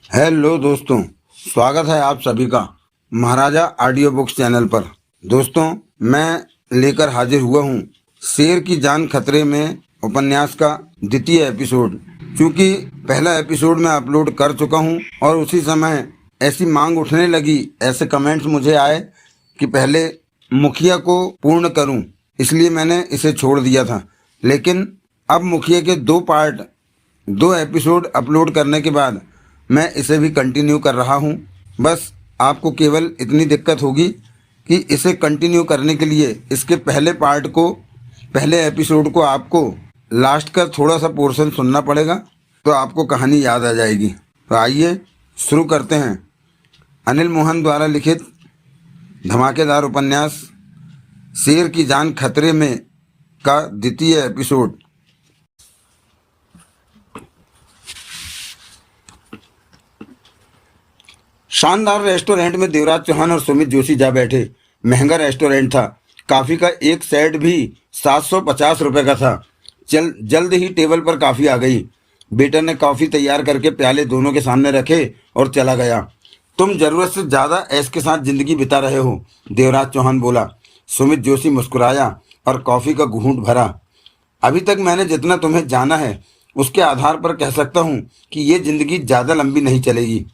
Hello दोस्तों, स्वागत है आप सभी का महाराजा ऑडियो बुक्स चैनल पर। दोस्तों, मैं लेकर हाजिर हुआ हूँ शेर की जान खतरे में उपन्यास का द्वितीय एपिसोड। क्योंकि पहला एपिसोड मैं अपलोड कर चुका हूँ और उसी समय ऐसी मांग उठने लगी, ऐसे कमेंट्स मुझे आए कि पहले मुखिया को पूर्ण करूँ, इसलिए मैंने इसे छोड़ दिया था। लेकिन अब मुखिया के दो एपिसोड अपलोड करने के बाद मैं इसे भी कंटिन्यू कर रहा हूँ। बस आपको केवल इतनी दिक्कत होगी कि इसे कंटिन्यू करने के लिए इसके पहले एपिसोड को आपको लास्ट का थोड़ा सा पोर्शन सुनना पड़ेगा, तो आपको कहानी याद आ जाएगी। तो आइए शुरू करते हैं अनिल मोहन द्वारा लिखित धमाकेदार उपन्यास शेर की जान खतरे में का द्वितीय एपिसोड। शानदार रेस्टोरेंट में देवराज चौहान और सुमित जोशी जा बैठे। महंगा रेस्टोरेंट था। कॉफ़ी का एक सेट भी 750 रुपये का था। जल्द ही टेबल पर कॉफ़ी आ गई। वेटर ने कॉफ़ी तैयार करके प्याले दोनों के सामने रखे और चला गया। तुम ज़रूरत से ज़्यादा ऐश के साथ ज़िंदगी बिता रहे हो, देवराज चौहान बोला। सुमित जोशी मुस्कुराया और कॉफ़ी का घूंट भरा। अभी तक मैंने जितना तुम्हें जाना है उसके आधार पर कह सकता हूँ कि ये ज़िंदगी ज़्यादा लंबी नहीं चलेगी।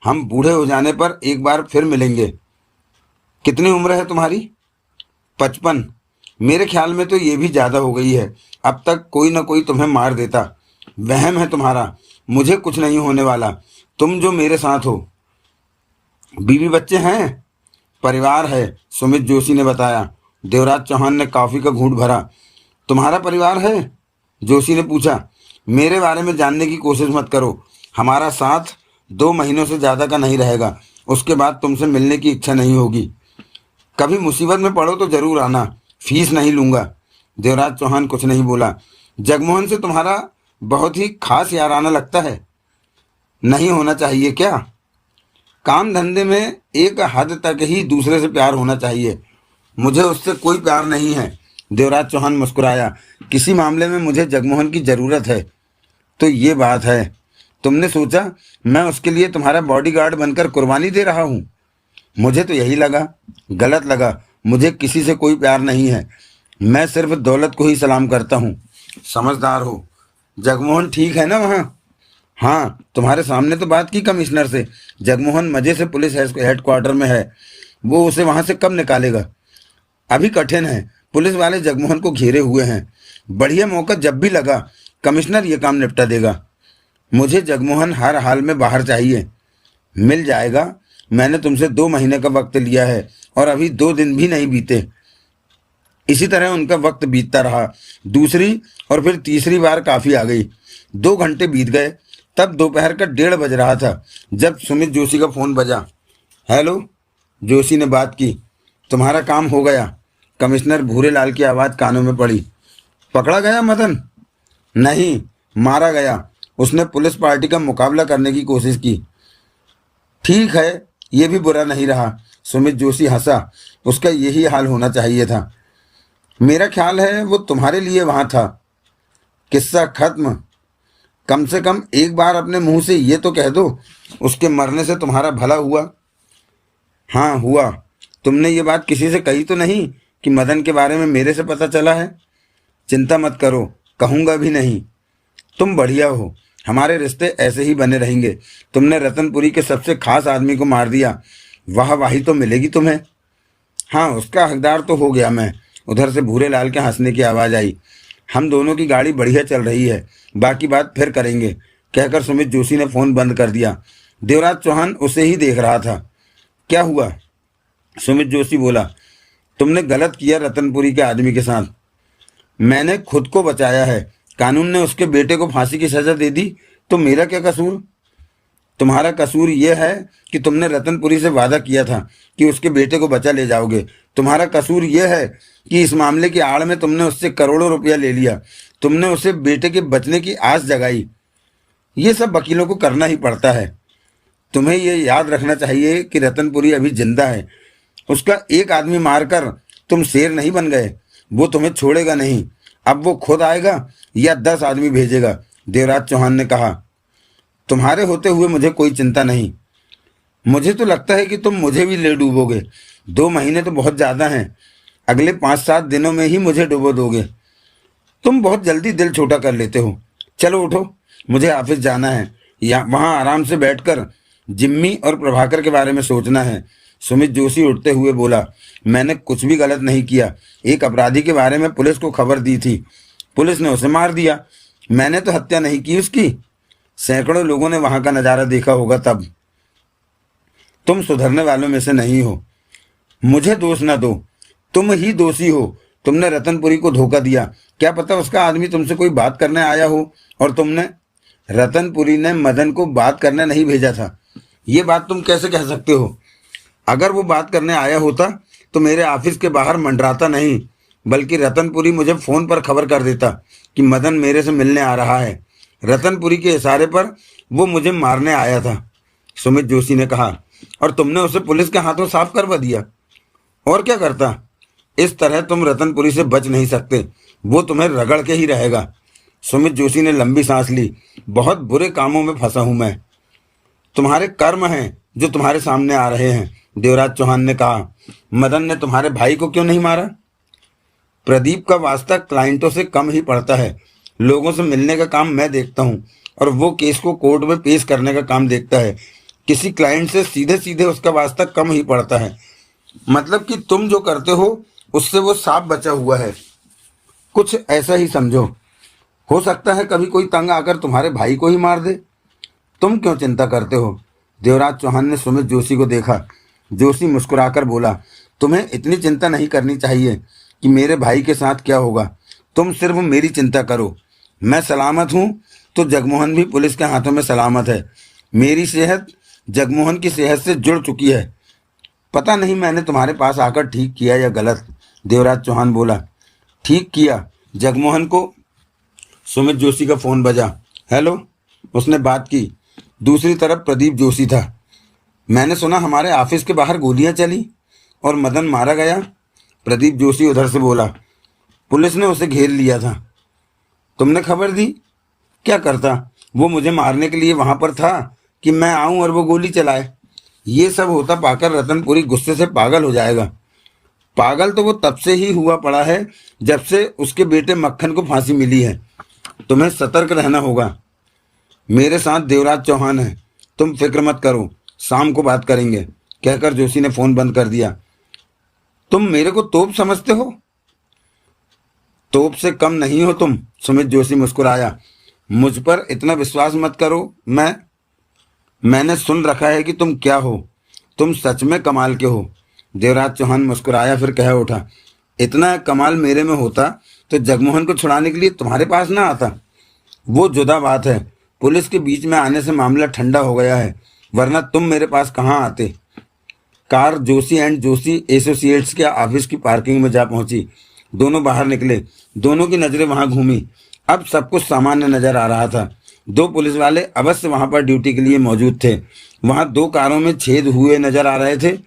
हम बूढ़े हो जाने पर एक बार फिर मिलेंगे। कितनी उम्र है तुम्हारी? 55। मेरे ख्याल में तो ये भी ज़्यादा हो गई है। अब तक कोई ना कोई तुम्हें मार देता। वहम है तुम्हारा। मुझे कुछ नहीं होने वाला, तुम जो मेरे साथ हो। बीवी बच्चे हैं? परिवार है, सुमित जोशी ने बताया। देवराज चौहान ने कॉफ़ी का घूंट भरा। तुम्हारा परिवार है? जोशी ने पूछा। मेरे बारे में जानने की कोशिश मत करो। हमारा साथ 2 महीनों से ज़्यादा का नहीं रहेगा। उसके बाद तुमसे मिलने की इच्छा नहीं होगी। कभी मुसीबत में पड़ो तो ज़रूर आना, फीस नहीं लूँगा। देवराज चौहान कुछ नहीं बोला। जगमोहन से तुम्हारा बहुत ही खास याराना लगता है। नहीं होना चाहिए क्या? काम धंधे में एक हद तक ही दूसरे से प्यार होना चाहिए। मुझे उससे कोई प्यार नहीं है, देवराज चौहान मुस्कुराया। किसी मामले में मुझे जगमोहन की ज़रूरत है तो ये बात है। तुमने सोचा मैं उसके लिए तुम्हारा बॉडीगार्ड बनकर कुर्बानी दे रहा हूँ? मुझे तो यही लगा। गलत लगा। मुझे किसी से कोई प्यार नहीं है। मैं सिर्फ दौलत को ही सलाम करता हूँ। समझदार हो। जगमोहन ठीक है ना वहाँ? हाँ, तुम्हारे सामने तो बात की कमिश्नर से। जगमोहन मज़े से पुलिस हेडक्वार्टर में है। वो उसे वहाँ से कब निकालेगा? अभी कठिन है। पुलिस वाले जगमोहन को घेरे हुए हैं। बढ़िया मौका जब भी लगा कमिश्नर ये काम निपटा देगा। मुझे जगमोहन हर हाल में बाहर चाहिए। मिल जाएगा। मैंने तुमसे 2 महीने का वक्त लिया है और अभी 2 दिन भी नहीं बीते। इसी तरह उनका वक्त बीतता रहा। दूसरी और फिर तीसरी बार काफ़ी आ गई। 2 घंटे बीत गए। तब दोपहर का 1:30 बज रहा था जब सुमित जोशी का फ़ोन बजा। हेलो, जोशी ने बात की। तुम्हारा काम हो गया। कमिश्नर भूरेलाल की आवाज़ कानों में पड़ी। पकड़ा गया मदन? नहीं, मारा गया। उसने पुलिस पार्टी का मुकाबला करने की कोशिश की। ठीक है, ये भी बुरा नहीं रहा। सुमित जोशी हंसा। उसका यही हाल होना चाहिए था। मेरा ख्याल है वो तुम्हारे लिए वहाँ था। किस्सा खत्म। कम से कम एक बार अपने मुंह से ये तो कह दो, उसके मरने से तुम्हारा भला हुआ? हाँ हुआ। तुमने ये बात किसी से कही तो नहीं कि मदन के बारे में मेरे से पता चला है? चिंता मत करो, कहूँगा भी नहीं। तुम बढ़िया हो। हमारे रिश्ते ऐसे ही बने रहेंगे। तुमने रतनपुरी के सबसे खास आदमी को मार दिया। वाह वाही तो मिलेगी तुम्हें। हाँ, उसका हकदार तो हो गया मैं। उधर से भूरेलाल के हंसने की आवाज़ आई। हम दोनों की गाड़ी बढ़िया चल रही है, बाकी बात फिर करेंगे, कहकर सुमित जोशी ने फ़ोन बंद कर दिया। देवराज चौहान उसे ही देख रहा था। क्या हुआ? सुमित जोशी बोला। तुमने गलत किया रतनपुरी के आदमी के साथ। मैंने खुद को बचाया है। कानून ने उसके बेटे को फांसी की सज़ा दे दी तो मेरा क्या कसूर? तुम्हारा कसूर यह है कि तुमने रतनपुरी से वादा किया था कि उसके बेटे को बचा ले जाओगे। तुम्हारा कसूर यह है कि इस मामले की आड़ में तुमने उससे करोड़ों रुपया ले लिया। तुमने उसे बेटे के बचने की आस जगाई। ये सब वकीलों को करना ही पड़ता है। तुम्हें यह याद रखना चाहिए कि रतनपुरी अभी जिंदा है। उसका एक आदमी मारकर तुम शेर नहीं बन गए। वो तुम्हें छोड़ेगा नहीं। अब वो खुद आएगा या 10 आदमी भेजेगा, देवराज चौहान ने कहा। तुम्हारे होते हुए मुझे कोई चिंता नहीं। मुझे तो लगता है कि तुम मुझे भी ले डूबोगे। 2 महीने तो बहुत ज़्यादा हैं। अगले 5-7 दिनों में ही मुझे डुबो दोगे। तुम बहुत जल्दी दिल छोटा कर लेते हो। चलो उठो, मुझे ऑफिस जाना है। या वहाँ आराम से बैठकर जिम्मी और प्रभाकर के बारे में सोचना है। सुमित जोशी उठते हुए बोला, मैंने कुछ भी गलत नहीं किया। एक अपराधी के बारे में पुलिस को खबर दी थी, पुलिस ने उसे मार दिया। मैंने तो हत्या नहीं की उसकी। सैकड़ों लोगों ने वहां का नज़ारा देखा होगा। तब तुम सुधरने वालों में से नहीं हो। मुझे दोष न दो, तुम ही दोषी हो। तुमने रतनपुरी को धोखा दिया। क्या पता उसका आदमी तुमसे कोई बात करने आया हो और तुमने। रतनपुरी ने मदन को बात करने नहीं भेजा था। ये बात तुम कैसे कह सकते हो? अगर वो बात करने आया होता तो मेरे ऑफिस के बाहर मंडराता नहीं, बल्कि रतनपुरी मुझे फ़ोन पर खबर कर देता कि मदन मेरे से मिलने आ रहा है। रतनपुरी के इशारे पर वो मुझे मारने आया था, सुमित जोशी ने कहा। और तुमने उसे पुलिस के हाथों साफ करवा दिया। और क्या करता? इस तरह तुम रतनपुरी से बच नहीं सकते। वो तुम्हें रगड़ के ही रहेगा। सुमित जोशी ने लंबी सांस ली। बहुत बुरे कामों में फंसा हूं मैं। तुम्हारे कर्म हैं जो तुम्हारे सामने आ रहे हैं, देवराज चौहान ने कहा। मदन ने तुम्हारे भाई को क्यों नहीं मारा? प्रदीप का वास्ता क्लाइंटों से कम ही पड़ता है। लोगों से मिलने का काम मैं देखता हूँ और वो केस को कोर्ट में पेश करने का काम देखता है। किसी क्लाइंट से सीधे सीधे उसका वास्ता कम ही पड़ता है। मतलब कि तुम जो करते हो उससे वो साफ बचा हुआ है। कुछ ऐसा ही समझो। हो सकता है कभी कोई तंग आकर तुम्हारे भाई को ही मार दे। तुम क्यों चिंता करते हो? देवराज चौहान ने सुमित जोशी को देखा। जोशी मुस्कुराकर बोला, तुम्हें इतनी चिंता नहीं करनी चाहिए कि मेरे भाई के साथ क्या होगा। तुम सिर्फ मेरी चिंता करो। मैं सलामत हूँ तो जगमोहन भी पुलिस के हाथों में सलामत है। मेरी सेहत जगमोहन की सेहत से जुड़ चुकी है। पता नहीं मैंने तुम्हारे पास आकर ठीक किया या गलत। देवराज चौहान बोला, ठीक किया। जगमोहन को सुमित जोशी का फ़ोन बजा। हेलो, उसने बात की। दूसरी तरफ प्रदीप जोशी था। मैंने सुना हमारे ऑफिस के बाहर गोलियां चली और मदन मारा गया। प्रदीप जोशी उधर से बोला, पुलिस ने उसे घेर लिया था। तुमने खबर दी? क्या करता? वो मुझे मारने के लिए वहां पर था कि मैं आऊं और वो गोली चलाए। ये सब होता पाकर रतनपुरी गुस्से से पागल हो जाएगा। पागल तो वो तब से ही हुआ पड़ा है जब से उसके बेटे मक्खन को फांसी मिली है। तुम्हें सतर्क रहना होगा। मेरे साथ देवराज चौहान है, तुम फिक्र मत करो, शाम को बात करेंगे, कहकर जोशी ने फोन बंद कर दिया। तुम मेरे को तोप समझते हो? तोप से कम नहीं हो तुम, सुमित जोशी मुस्कुराया। मुझ पर इतना विश्वास मत करो। मैंने सुन रखा है कि तुम क्या हो। तुम सच में कमाल के हो। देवराज चौहान मुस्कुराया, फिर कह उठा, इतना कमाल मेरे में होता तो जगमोहन को छुड़ाने के लिए तुम्हारे पास ना आता। वो जुदा बात है। पुलिस के बीच में आने से मामला ठंडा हो गया है, वरना तुम मेरे पास कहाँ आते। Car Joshi and Joshi associates के ऑफिस की पार्किंग में जा पहुंची। दोनों बाहर निकले। दोनों की नजरें वहां घूमी। अब सब कुछ सामान्य नजर आ रहा था। 2 पुलिस वाले अवश्य वहां पर ड्यूटी के लिए मौजूद थे। वहां 2 कारों में छेद हुए नजर आ रहे थे।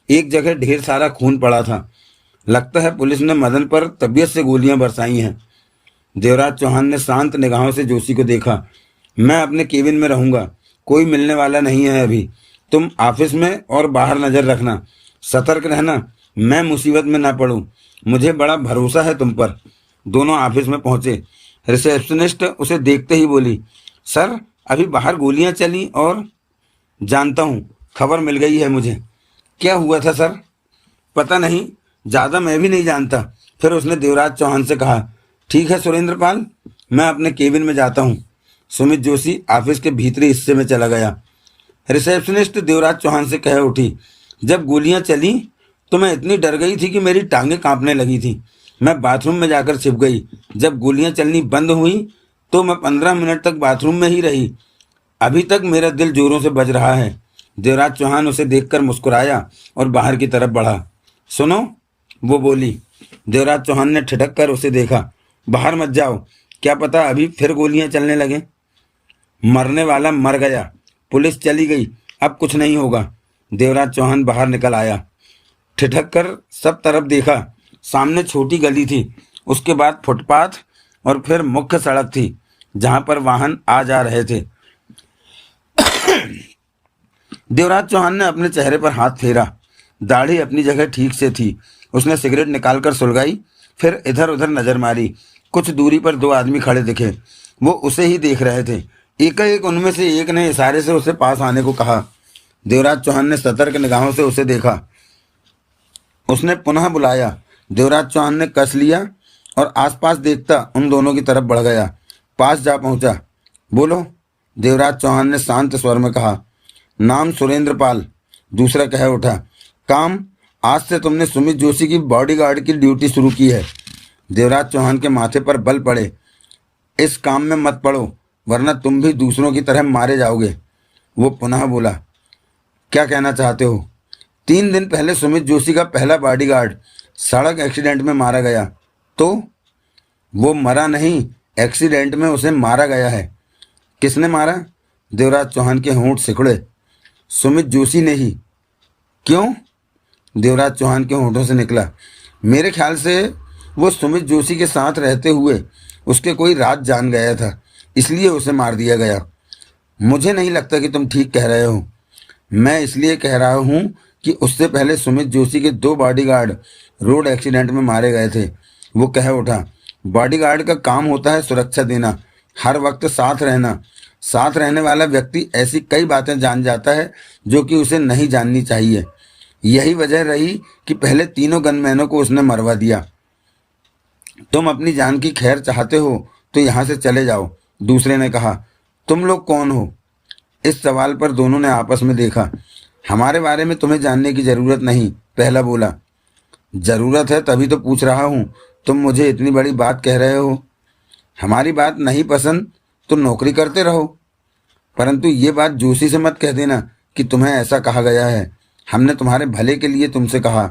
एक जगह ढेर सारा खून पड़ा था। लगता है पुलिस ने मदन पर तबीयत से गोलियां बरसाई हैं। देवराज चौहान ने शांत निगाहों से जोशी को देखा। मैं अपने केबिन में रहूंगा, कोई मिलने वाला नहीं है अभी। तुम ऑफिस में और बाहर नजर रखना, सतर्क रहना, मैं मुसीबत में ना पड़ूं। मुझे बड़ा भरोसा है तुम पर। दोनों ऑफिस में पहुंचे। रिसेप्शनिस्ट उसे देखते ही बोली, सर अभी बाहर गोलियां चली और। जानता हूं, खबर मिल गई है मुझे। क्या हुआ था सर? पता नहीं, ज़्यादा मैं भी नहीं जानता। फिर उसने देवराज चौहान से कहा, ठीक है सुरेंद्र पाल, मैं अपने केबिन में जाता हूँ। सुमित जोशी ऑफिस के भीतरी हिस्से में चला गया। रिसेप्शनिस्ट देवराज चौहान से कह उठी, जब गोलियां चली तो मैं इतनी डर गई थी कि मेरी टांगें कांपने लगी थी। मैं बाथरूम में जाकर छिप गई। जब गोलियां चलनी बंद हुई तो मैं 15 मिनट तक बाथरूम में ही रही। अभी तक मेरा दिल जोरों से बज रहा है। देवराज चौहान उसे देखकर मुस्कुराया और बाहर की तरफ बढ़ा। सुनो, वो बोली। देवराज चौहान ने ठिठक कर उसे देखा। बाहर मत जाओ, क्या पता अभी फिर गोलियां चलने लगे। मरने वाला मर गया, पुलिस चली गई, अब कुछ नहीं होगा। देवराज चौहान बाहर निकल आया। ठिठक कर सब तरफ देखा। सामने छोटी गली थी, उसके बाद फुटपाथ और फिर मुख्य सड़क थी जहां पर वाहन आ जा रहे थे। देवराज चौहान ने अपने चेहरे पर हाथ फेरा। दाढ़ी अपनी जगह ठीक से थी। उसने सिगरेट निकालकर सुलगाई, फिर इधर उधर नजर मारी। कुछ दूरी पर दो आदमी खड़े दिखे। वो उसे ही देख रहे थे। एकाएक उनमें से एक ने इशारे से उसे पास आने को कहा। देवराज चौहान ने सतर्क निगाहों से उसे देखा। उसने पुनः बुलाया। देवराज चौहान ने कस लिया और आसपास देखता उन दोनों की तरफ बढ़ गया। पास जा पहुंचा। बोलो, देवराज चौहान ने शांत स्वर में कहा। नाम सुरेंद्र पाल। दूसरा कह उठा। काम, आज से तुमने सुमित जोशी की बॉडीगार्ड की ड्यूटी शुरू की है। देवराज चौहान के माथे पर बल पड़े। इस काम में मत पड़ो, वरना तुम भी दूसरों की तरह मारे जाओगे। वो पुनः बोला। क्या कहना चाहते हो? 3 दिन पहले सुमित जोशी का पहला बॉडीगार्ड सड़क एक्सीडेंट में मारा गया। तो वो मरा नहीं, एक्सीडेंट में उसे मारा गया है। किसने मारा? देवराज चौहान के होंठ सिकुड़े। सुमित जोशी ने ही। क्यों? देवराज चौहान के होंठों से निकला। मेरे ख्याल से वो सुमित जोशी के साथ रहते हुए उसके कोई राज जान गया था, इसलिए उसे मार दिया गया। मुझे नहीं लगता कि तुम ठीक कह रहे हो। मैं इसलिए कह रहा हूँ कि उससे पहले सुमित जोशी के 2 बॉडीगार्ड रोड एक्सीडेंट में मारे गए थे। वो कह उठा। बॉडीगार्ड का काम होता है सुरक्षा देना, हर वक्त साथ रहना। साथ रहने वाला व्यक्ति ऐसी कई बातें जान जाता है जो कि उसे नहीं जाननी चाहिए। यही वजह रही कि पहले तीनों गनमैनों को उसने मरवा दिया। तुम अपनी जान की खैर चाहते हो तो यहाँ से चले जाओ। दूसरे ने कहा। तुम लोग कौन हो? इस सवाल पर दोनों ने आपस में देखा। हमारे बारे में तुम्हें जानने की जरूरत नहीं, पहला बोला। जरूरत है तभी तो पूछ रहा हूँ। तुम मुझे इतनी बड़ी बात कह रहे हो। हमारी बात नहीं पसंद तो नौकरी करते रहो, परंतु ये बात जोशी से मत कह देना कि तुम्हें ऐसा कहा गया है। हमने तुम्हारे भले के लिए तुमसे कहा।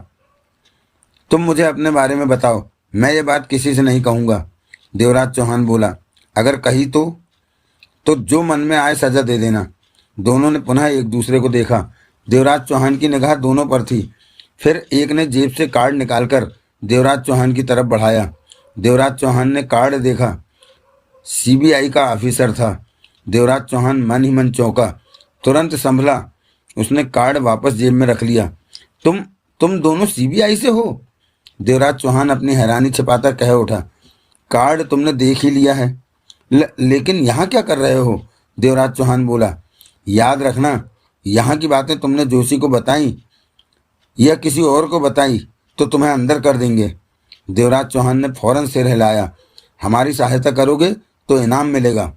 तुम मुझे अपने बारे में बताओ। मैं ये बात किसी से नहीं कहूँगा। देवराज चौहान बोला। अगर कही तो जो मन में आए सजा दे देना। दोनों ने पुनः एक दूसरे को देखा। देवराज चौहान की निगाह दोनों पर थी। फिर एक ने जेब से कार्ड निकालकर देवराज चौहान की तरफ बढ़ाया। देवराज चौहान ने कार्ड देखा। सीबीआई का ऑफिसर था। देवराज चौहान मन ही मन चौंका। तुरंत संभला। उसने कार्ड वापस जेब में रख लिया। तुम दोनों सीबीआई से हो? देवराज चौहान अपनी हैरानी छिपाकर कह उठा। कार्ड तुमने देख ही लिया है। लेकिन यहाँ क्या कर रहे हो? देवराज चौहान बोला। याद रखना, यहाँ की बातें तुमने जोशी को बताई या किसी और को बताई तो तुम्हें अंदर कर देंगे। देवराज चौहान ने फौरन सिर हिलाया। हमारी सहायता करोगे तो इनाम मिलेगा।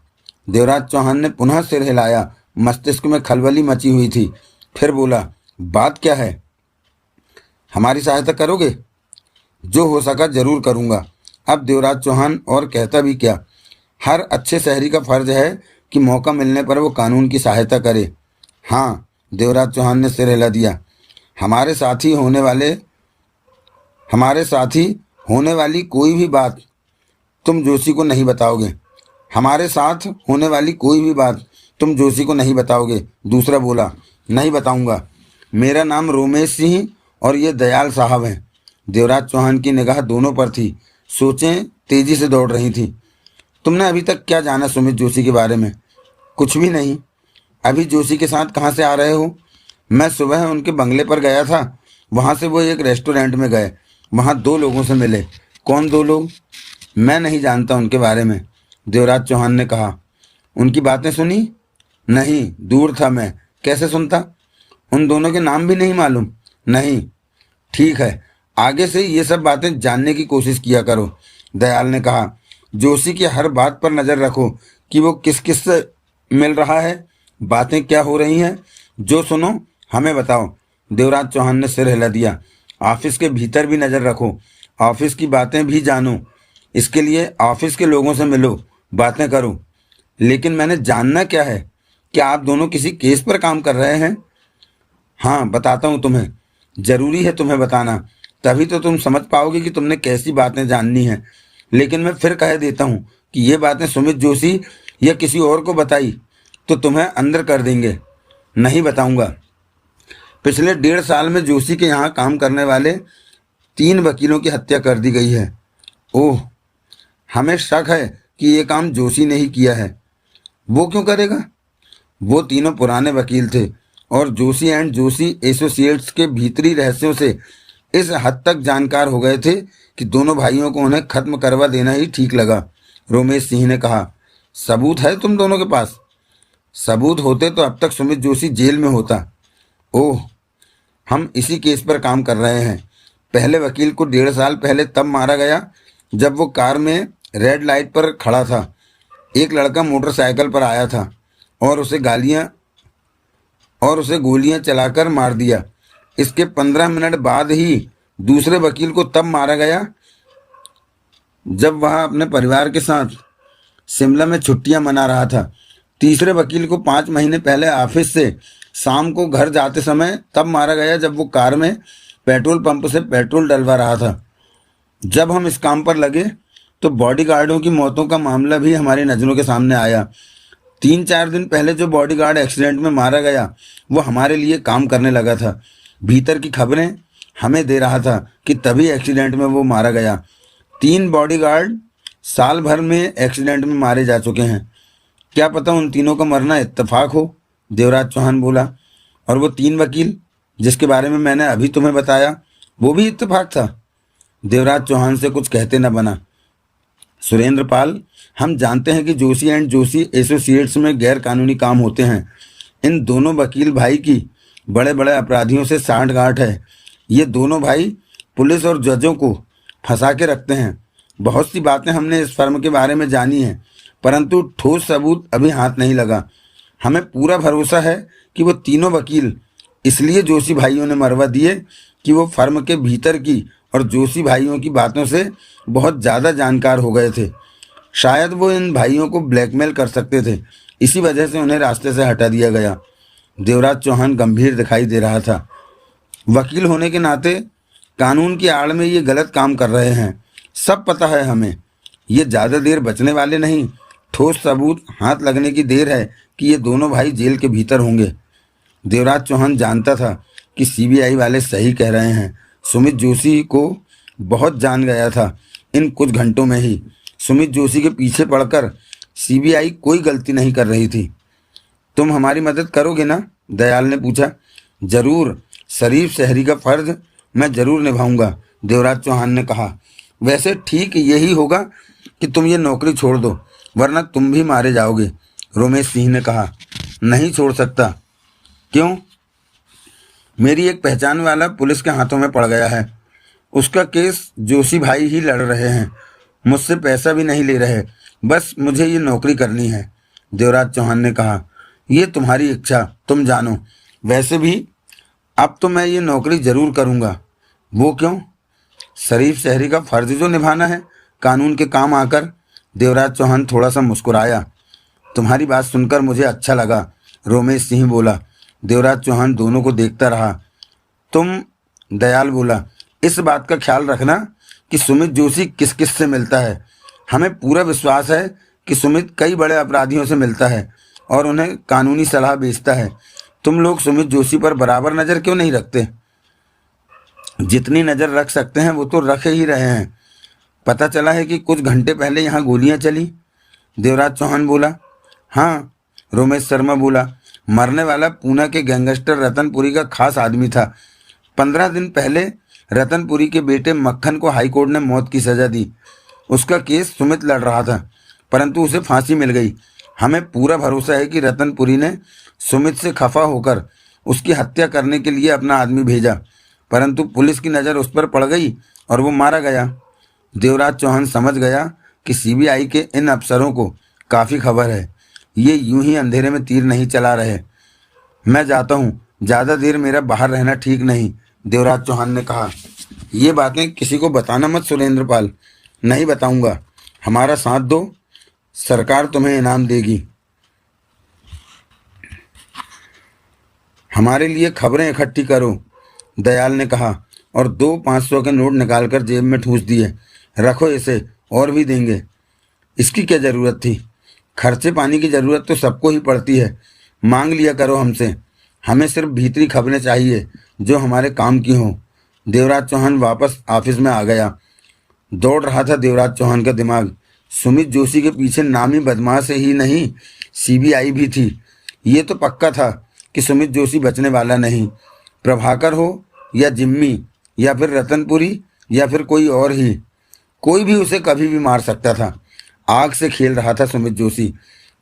देवराज चौहान ने पुनः सिर हिलाया। मस्तिष्क में खलबली मची हुई थी। फिर बोला। बात क्या है? हमारी सहायता करोगे? जो हो सका जरूर करूँगा। अब देवराज चौहान और कहता भी क्या। हर अच्छे शहरी का फर्ज है कि मौका मिलने पर वो कानून की सहायता करे। हाँ, देवराज चौहान ने सिर हिला दिया। हमारे साथी होने वाली कोई भी बात तुम जोशी को नहीं बताओगे। हमारे साथ होने वाली कोई भी बात तुम जोशी को नहीं बताओगे। दूसरा बोला। नहीं बताऊंगा। मेरा नाम रोमेश सिंह और ये दयाल साहब हैं। देवराज चौहान की निगाह दोनों पर थी। सोचें तेजी से दौड़ रही थी। तुमने अभी तक क्या जाना सुमित जोशी के बारे में? कुछ भी नहीं। अभी जोशी के साथ कहाँ से आ रहे हो? मैं सुबह उनके बंगले पर गया था। वहाँ से वो एक रेस्टोरेंट में गए। वहाँ 2 लोगों से मिले। कौन 2 लोग? मैं नहीं जानता उनके बारे में, देवराज चौहान ने कहा। उनकी बातें सुनी? नहीं, दूर था मैं, कैसे सुनता? उन दोनों के नाम भी नहीं मालूम? नहीं। ठीक है, आगे से ये सब बातें जानने की कोशिश किया करो, दयाल ने कहा। जोशी की हर बात पर नज़र रखो कि वो किस किस से मिल रहा है, बातें क्या हो रही हैं। जो सुनो हमें बताओ। देवराज चौहान ने सिर हिला दिया। ऑफिस के भीतर भी नज़र रखो, ऑफिस की बातें भी जानो। इसके लिए ऑफिस के लोगों से मिलो, बातें करो। लेकिन मैंने जानना क्या है? क्या आप दोनों किसी केस पर काम कर रहे हैं? हाँ, बताता हूँ तुम्हें। जरूरी है तुम्हें बताना, तभी तो तुम समझ पाओगे कि तुमने कैसी बातें जाननी है। लेकिन मैं फिर कह देता हूँ कि ये बातें सुमित जोशी या किसी और को बताई तो तुम्हें अंदर कर देंगे। नहीं बताऊंगा। पिछले 1.5 साल में जोशी के यहाँ काम करने वाले 3 वकीलों की हत्या कर दी गई है। ओह, हमें शक है कि ये काम जोशी ने ही किया है। वो क्यों करेगा? वो तीनों पुराने वकील थे और जोशी एंड जोशी एसोसिएट्स के भीतरी रहस्यों से इस हद तक जानकार हो गए थे कि दोनों भाइयों को उन्हें खत्म करवा देना ही ठीक लगा। रोमेश सिंह ने कहा, सबूत है तुम दोनों के पास? सबूत होते तो अब तक सुमित जोशी जेल में होता। ओह, हम इसी केस पर काम कर रहे हैं। पहले वकील को 1.5 साल पहले तब मारा गया जब वो कार में रेड लाइट पर खड़ा था। एक लड़का मोटरसाइकिल पर आया था और उसे गोलियां चलाकर मार दिया। इसके 15 मिनट बाद ही दूसरे वकील को तब मारा गया जब वह अपने परिवार के साथ शिमला में छुट्टियां मना रहा था। तीसरे वकील को 5 महीने पहले ऑफिस से शाम को घर जाते समय तब मारा गया जब वो कार में पेट्रोल पंप से पेट्रोल डलवा रहा था। जब हम इस काम पर लगे तो बॉडीगार्डों की मौतों का मामला भी हमारी नज़रों के सामने आया। 3-4 दिन पहले जो बॉडीगार्ड एक्सीडेंट में मारा गया वो हमारे लिए काम करने लगा था। भीतर की खबरें हमें दे रहा था कि तभी एक्सीडेंट में वो मारा गया। 3 बॉडीगार्ड साल भर में एक्सीडेंट में मारे जा चुके हैं। क्या पता उन तीनों का मरना इत्तेफाक हो, देवराज चौहान बोला। और वो 3 वकील जिसके बारे में मैंने अभी तुम्हें बताया, वो भी इत्तेफाक था? देवराज चौहान से कुछ कहते न बना। सुरेंद्र पाल, हम जानते हैं कि जोशी एंड जोशी एसोसिएट्स में गैर कानूनी काम होते हैं। इन दोनों वकील भाई की बड़े बड़े अपराधियों से सांठगांठ है। ये दोनों भाई पुलिस और जजों को फंसा के रखते हैं। बहुत सी बातें हमने इस फर्म के बारे में जानी हैं, परंतु ठोस सबूत अभी हाथ नहीं लगा। हमें पूरा भरोसा है कि वो तीनों वकील इसलिए जोशी भाइयों ने मरवा दिए कि वो फर्म के भीतर की और जोशी भाइयों की बातों से बहुत ज़्यादा जानकार हो गए थे। शायद वो इन भाइयों को ब्लैकमेल कर सकते थे, इसी वजह से उन्हें रास्ते से हटा दिया गया। देवराज चौहान गंभीर दिखाई दे रहा था। वकील होने के नाते कानून की आड़ में ये गलत काम कर रहे हैं, सब पता है हमें। ये ज़्यादा देर बचने वाले नहीं। ठोस सबूत हाथ लगने की देर है कि ये दोनों भाई जेल के भीतर होंगे। देवराज चौहान जानता था कि सीबीआई वाले सही कह रहे हैं। सुमित जोशी को बहुत जान गया था। इन कुछ घंटों में ही सुमित जोशी के पीछे पड़कर सीबीआई कोई गलती नहीं कर रही थी। तुम हमारी मदद करोगे ना? दयाल ने पूछा। जरूर, शरीफ शहरी का फर्ज मैं जरूर निभाऊंगा, देवराज चौहान ने कहा। वैसे ठीक यही होगा कि तुम ये नौकरी छोड़ दो, वरना तुम भी मारे जाओगे, रोमेश सिंह ने कहा। नहीं छोड़ सकता। क्यों? मेरी एक पहचान वाला पुलिस के हाथों में पड़ गया है। उसका केस जोशी भाई ही लड़ रहे हैं। मुझसे पैसा भी नहीं ले रहे, बस मुझे ये नौकरी करनी है, देवराज चौहान ने कहा। ये तुम्हारी इच्छा, तुम जानो। वैसे भी अब तो मैं ये नौकरी जरूर करूँगा। वो क्यों? शरीफ शहरी का फर्ज जो निभाना है कानून के काम आकर, देवराज चौहान थोड़ा सा मुस्कुराया। तुम्हारी बात सुनकर मुझे अच्छा लगा, रोमेश सिंह बोला। देवराज चौहान दोनों को देखता रहा। तुम, दयाल बोला, इस बात का ख्याल रखना कि सुमित जोशी किस किस से मिलता है। हमें पूरा विश्वास है कि सुमित कई बड़े अपराधियों से मिलता है और उन्हें कानूनी सलाह बेचता है। तुम लोग सुमित जोशी पर बराबर नज़र क्यों नहीं रखते? जितनी नज़र रख सकते हैं वो तो रख ही रहे हैं। पता चला है कि कुछ घंटे पहले यहाँ गोलियाँ चली, देवराज चौहान बोला। हाँ, रोमेश शर्मा बोला। मरने वाला पूना के गैंगस्टर रतनपुरी का खास आदमी था। 15 दिन पहले रतनपुरी के बेटे मक्खन को हाईकोर्ट ने मौत की सज़ा दी। उसका केस सुमित लड़ रहा था, परंतु उसे फांसी मिल गई। हमें पूरा भरोसा है कि रतनपुरी ने सुमित से खफा होकर उसकी हत्या करने के लिए अपना आदमी भेजा, परंतु पुलिस की नज़र उस पर पड़ गई और वो मारा गया। देवराज चौहान समझ गया कि सीबीआई के इन अफसरों को काफ़ी खबर है। ये यूं ही अंधेरे में तीर नहीं चला रहे। मैं जाता हूँ, ज़्यादा देर मेरा बाहर रहना ठीक नहीं, देवराज चौहान ने कहा। ये बातें किसी को बताना मत सुरेंद्र पाल। नहीं बताऊंगा। हमारा साथ दो, सरकार तुम्हें इनाम देगी। हमारे लिए खबरें इकट्ठी करो, दयाल ने कहा और 2 500 के नोट निकालकर जेब में ठूस दिए। रखो इसे, और भी देंगे। इसकी क्या ज़रूरत थी? खर्चे पानी की ज़रूरत तो सबको ही पड़ती है। मांग लिया करो हमसे। हमें सिर्फ भीतरी खबरें चाहिए जो हमारे काम की हों। देवराज चौहान वापस ऑफिस में आ गया। दौड़ रहा था देवराज चौहान का दिमाग। सुमित जोशी के पीछे नामी बदमाश ही नहीं, सीबीआई भी थी। ये तो पक्का था कि सुमित जोशी बचने वाला नहीं। प्रभाकर हो या जिम्मी या फिर रतनपुरी या फिर कोई और ही, कोई भी उसे कभी भी मार सकता था। आग से खेल रहा था सुमित जोशी।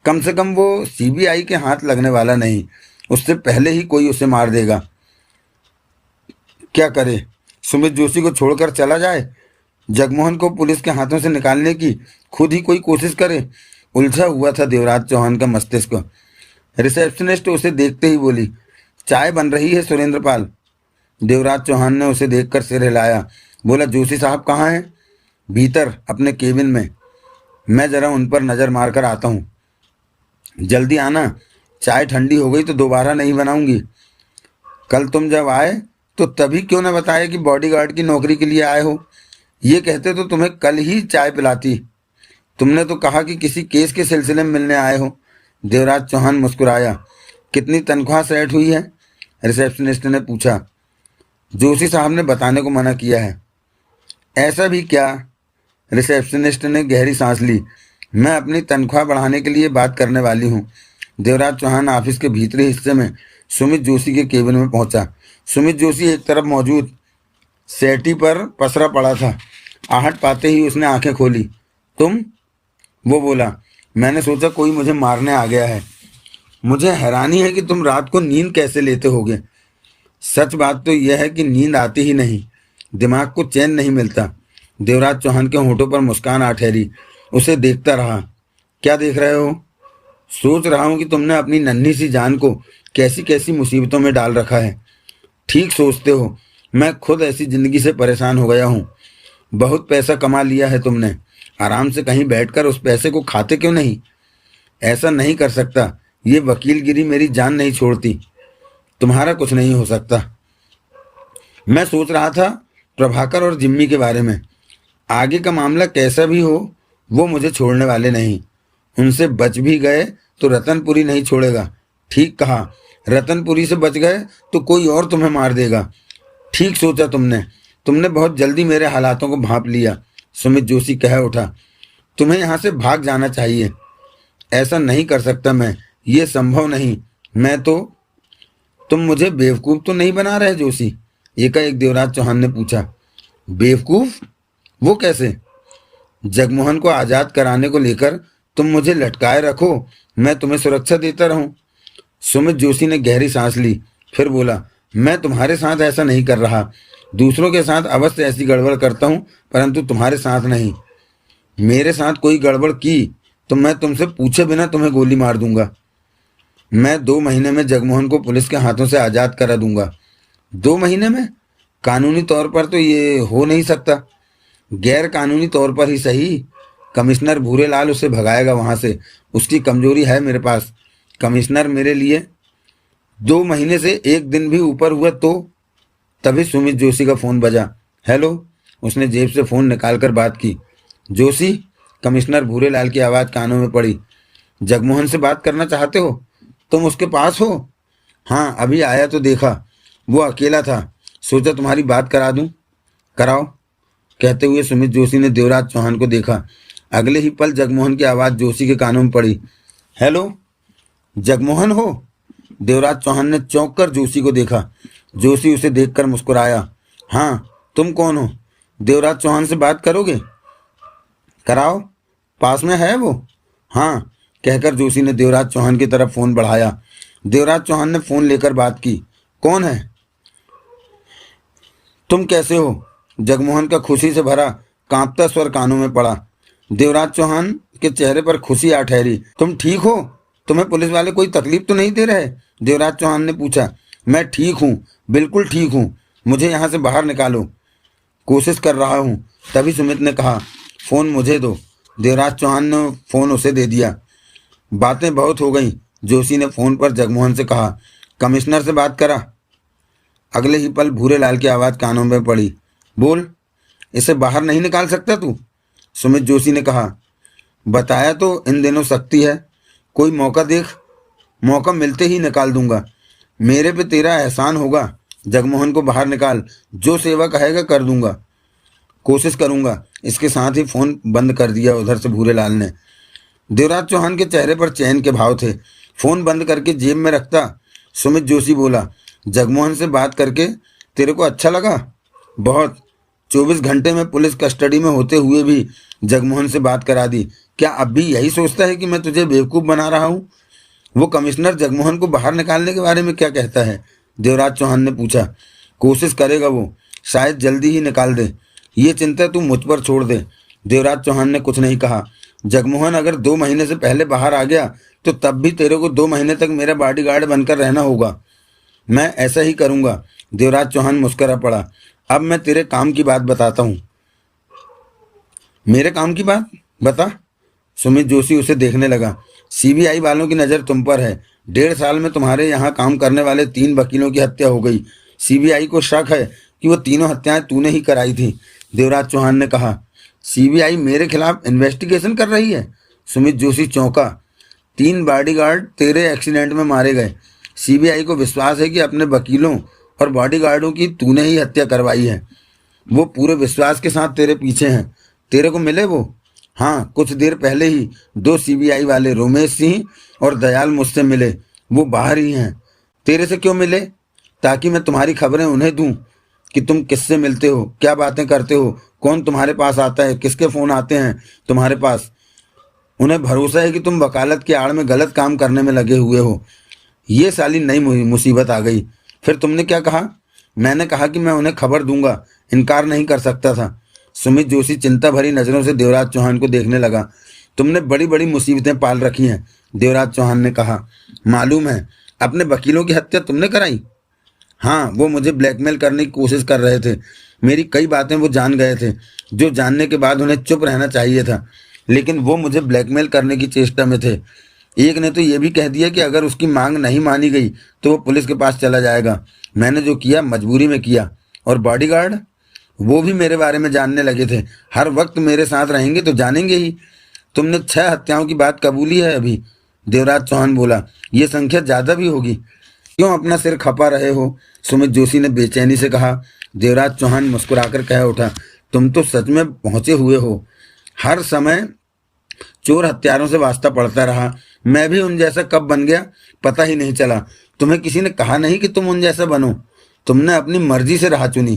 कम से कम वो सीबीआई के हाथ लगने वाला नहीं, उससे पहले ही कोई उसे मार देगा। क्या करे? सुमित जोशी को छोड़कर चला जाए? जगमोहन को पुलिस के हाथों से निकालने की खुद ही कोई कोशिश करे? उलझा हुआ था देवराज चौहान का मस्तिष्क। रिसेप्शनिस्ट उसे देखते ही बोली, चाय बन रही है सुरेंद्र पाल। देवराज चौहान ने उसे देखकर सिर हिलाया, बोला, जोशी साहब कहाँ हैं? भीतर अपने केबिन में। मैं जरा उन पर नज़र मार कर आता हूँ, जल्दी आना। चाय ठंडी हो गई तो दोबारा नहीं बनाऊंगी। कल तुम जब आए तो तभी क्यों न बताया कि बॉडीगार्ड की नौकरी के लिए आए हो? ये कहते तो तुम्हें कल ही चाय पिलाती। तुमने तो कहा कि किसी केस के सिलसिले में मिलने आए हो। देवराज चौहान मुस्कुराया। कितनी तनख्वाह सेट हुई है? रिसेप्शनिस्ट ने पूछा। जोशी साहब ने बताने को मना किया है। ऐसा भी क्या? रिसेप्शनिस्ट ने गहरी सांस ली। मैं अपनी तनख्वाह बढ़ाने के लिए बात करने वाली हूँ। देवराज चौहान ऑफिस के भीतरी हिस्से में सुमित जोशी के केबिन में पहुंचा। सुमित जोशी एक तरफ मौजूद सेटी पर पसरा पड़ा था। आहट पाते ही उसने आंखें खोली। तुम? वो बोला। मैंने सोचा कोई मुझे मारने आ गया है। मुझे हैरानी है कि तुम रात को नींद कैसे लेते होगे। सच बात तो यह है कि नींद आती ही नहीं, दिमाग को चैन नहीं मिलता। देवराज चौहान के होंठों पर मुस्कान आ ठहरी। उसे देखता रहा। क्या देख रहे हो? सोच रहा हूं कि तुमने अपनी नन्ही सी जान को कैसी कैसी मुसीबतों में डाल रखा है। ठीक सोचते हो। मैं खुद ऐसी जिंदगी से परेशान हो गया हूँ। बहुत पैसा कमा लिया है तुमने, आराम से कहीं बैठकर उस पैसे को खाते क्यों नहीं? ऐसा नहीं कर सकता। ये वकीलगिरी मेरी जान नहीं छोड़ती। तुम्हारा कुछ नहीं हो सकता। मैं सोच रहा था प्रभाकर और जिम्मी के बारे में। आगे का मामला कैसा भी हो, वो मुझे छोड़ने वाले नहीं। उनसे बच भी गए तो रतनपुरी नहीं छोड़ेगा। ठीक कहा, रतनपुरी से बच गए तो कोई और तुम्हें मार देगा। ठीक सोचा तुमने। तुमने बहुत जल्दी मेरे हालातों को भांप लिया। सुमित जोशी कह उठा। तुम्हें यहाँ से भाग जाना चाहिए। ऐसा नहीं कर सकता मैं, ये संभव नहीं। मैं तो तुम मुझे बेवकूफ़ तो नहीं बना रहे जोशी? एकाएक देवराज चौहान ने पूछा। बेवकूफ़? वो कैसे? जगमोहन को आज़ाद कराने को लेकर तुम मुझे लटकाए रखो, मैं तुम्हें सुरक्षा देता रहूं। सुमित जोशी ने गहरी सांस ली, फिर बोला, मैं तुम्हारे साथ ऐसा नहीं कर रहा। दूसरों के साथ अवश्य ऐसी गड़बड़ करता हूं, परंतु तुम्हारे साथ नहीं। मेरे साथ कोई गड़बड़ की तो मैं तुमसे पूछे बिना तुम्हें गोली मार दूंगा। मैं 2 महीने में जगमोहन को पुलिस के हाथों से आज़ाद करा दूंगा। 2 महीने में? कानूनी तौर पर तो ये हो नहीं सकता। गैर कानूनी तौर पर ही सही। कमिश्नर भूरेलाल उसे भगाएगा वहाँ से। उसकी कमजोरी है मेरे पास। कमिश्नर मेरे लिए 2 महीने से 1 दिन भी ऊपर हुआ तो? तभी सुमित जोशी का फ़ोन बजा। हेलो। उसने जेब से फ़ोन निकालकर बात की। जोशी? कमिश्नर भूरेलाल की आवाज़ कानों में पड़ी। जगमोहन से बात करना चाहते हो? तुम उसके पास हो? हाँ, अभी आया तो देखा। वो अकेला था, सोचा तुम्हारी बात करा दूं। कराओ। कहते हुए सुमित जोशी ने देवराज चौहान को देखा। अगले ही पल जगमोहन की आवाज़ जोशी के कानों में पड़ी। हेलो, जगमोहन हो? देवराज चौहान ने चौंक कर जोशी को देखा। जोशी उसे देखकर मुस्कुराया। हाँ, तुम कौन हो? देवराज चौहान से बात करोगे? कराओ। पास में है वो? हाँ, कहकर जोशी ने देवराज चौहान की तरफ फ़ोन बढ़ाया। देवराज चौहान ने फ़ोन लेकर बात की। कौन है? तुम कैसे हो? जगमोहन का खुशी से भरा कांपता स्वर कानों में पड़ा। देवराज चौहान के चेहरे पर खुशी आ ठहरी। तुम ठीक हो? तुम्हें पुलिस वाले कोई तकलीफ तो नहीं दे रहे? देवराज चौहान ने पूछा। मैं ठीक हूँ, बिल्कुल ठीक हूँ। मुझे यहाँ से बाहर निकालो। कोशिश कर रहा हूँ। तभी सुमित ने कहा, फ़ोन मुझे दो। देवराज चौहान ने फ़ोन उसे दे दिया। बातें बहुत हो गई। जोशी ने फ़ोन पर जगमोहन से कहा, कमिश्नर से बात करा? अगले ही पल भूरेलाल की आवाज़ कानों में पड़ी। बोल, इसे बाहर नहीं निकाल सकता तू? सुमित जोशी ने कहा। बताया तो इन दिनों सख्ती है। कोई मौका देख, मौका मिलते ही निकाल दूंगा। मेरे पे तेरा एहसान होगा। जगमोहन को बाहर निकाल, जो सेवा कहेगा कर दूंगा। कोशिश करूंगा। इसके साथ ही फ़ोन बंद कर दिया उधर से भूरेलाल ने। देवराज चौहान के चेहरे पर चैन के भाव थे। फोन बंद करके जेब में रखता। सुमित जोशी बोला। जगमोहन से बात करके तेरे को अच्छा लगा? बहुत। 24 घंटे में पुलिस कस्टडी में होते हुए भी जगमोहन से बात करा दी। क्या अब भी यही सोचता है कि मैं तुझे बेवकूफ़ बना रहा हूँ? वो कमिश्नर जगमोहन को बाहर निकालने के बारे में क्या कहता है? देवराज चौहान ने पूछा। कोशिश करेगा वो, शायद जल्दी ही निकाल दे। ये चिंता तू मुझ पर छोड़ दे। देवराज चौहान ने कुछ नहीं कहा। जगमोहन अगर 2 महीने से पहले बाहर आ गया तो तब भी तेरे को 2 महीने तक मेरा बॉडीगार्ड बनकर रहना होगा। मैं ऐसा ही करूँगा। देवराज चौहान मुस्करा पड़ा। अब मैं तेरे काम की बात बताता हूँ। मेरे काम की बात बता। सुमित जोशी उसे देखने लगा। सीबीआई वालों की नज़र तुम पर है। 1.5 साल में तुम्हारे यहाँ काम करने वाले 3 वकीलों की हत्या हो गई। सीबीआई को शक है कि वो तीनों हत्याएं तूने ही कराई थी। देवराज चौहान ने कहा। सीबीआई मेरे खिलाफ इन्वेस्टिगेशन कर रही है? सुमित जोशी चौंका। 3 बॉडीगार्ड तेरे एक्सीडेंट में मारे गए। सीबीआई को विश्वास है कि अपने वकीलों और बॉडीगार्डों की तूने ही हत्या करवाई है। वो पूरे विश्वास के साथ तेरे पीछे हैं। तेरे को मिले वो? हाँ, कुछ देर पहले ही 2 सीबीआई वाले रोमेश सिंह और दयाल मुझसे मिले। वो बाहर ही हैं। तेरे से क्यों मिले? ताकि मैं तुम्हारी खबरें उन्हें दूं कि तुम किससे मिलते हो, क्या बातें करते हो, कौन तुम्हारे पास आता है, किसके फ़ोन आते हैं तुम्हारे पास। उन्हें भरोसा है कि तुम वकालत की आड़ में गलत काम करने में लगे हुए हो। ये साली नई मुसीबत आ गई। फिर तुमने क्या कहा? मैंने कहा कि मैं उन्हें खबर दूंगा। इनकार नहीं कर सकता था। सुमित जोशी चिंता भरी नज़रों से देवराज चौहान को देखने लगा। तुमने बड़ी बड़ी मुसीबतें पाल रखी हैं, देवराज चौहान ने कहा। मालूम है। अपने वकीलों की हत्या तुमने कराई? हाँ, वो मुझे ब्लैकमेल करने की कोशिश कर रहे थे। मेरी कई बातें वो जान गए थे, जो जानने के बाद उन्हें चुप रहना चाहिए था, लेकिन वो मुझे ब्लैकमेल करने की चेष्टा में थे। एक ने तो ये भी कह दिया कि अगर उसकी मांग नहीं मानी गई तो वो पुलिस के पास चला जाएगा। मैंने जो किया मजबूरी में किया। और बॉडीगार्ड, वो भी मेरे बारे में जानने लगे थे। हर वक्त मेरे साथ रहेंगे तो जानेंगे ही। तुमने 6 हत्याओं की बात कबूली है अभी। देवराज चौहान बोला। ये संख्या ज़्यादा भी होगी। क्यों अपना सिर खपा रहे हो? सुमित जोशी ने बेचैनी से कहा। देवराज चौहान मुस्कुराकर कह उठा। तुम तो सच में पहुंचे हुए हो। हर समय चोर हत्यारों से वास्ता पड़ता रहा। मैं भी उन जैसा कब बन गया पता ही नहीं चला। तुम्हें किसी ने कहा नहीं कि तुम उन जैसा बनो। तुमने अपनी मर्जी से राह चुनी।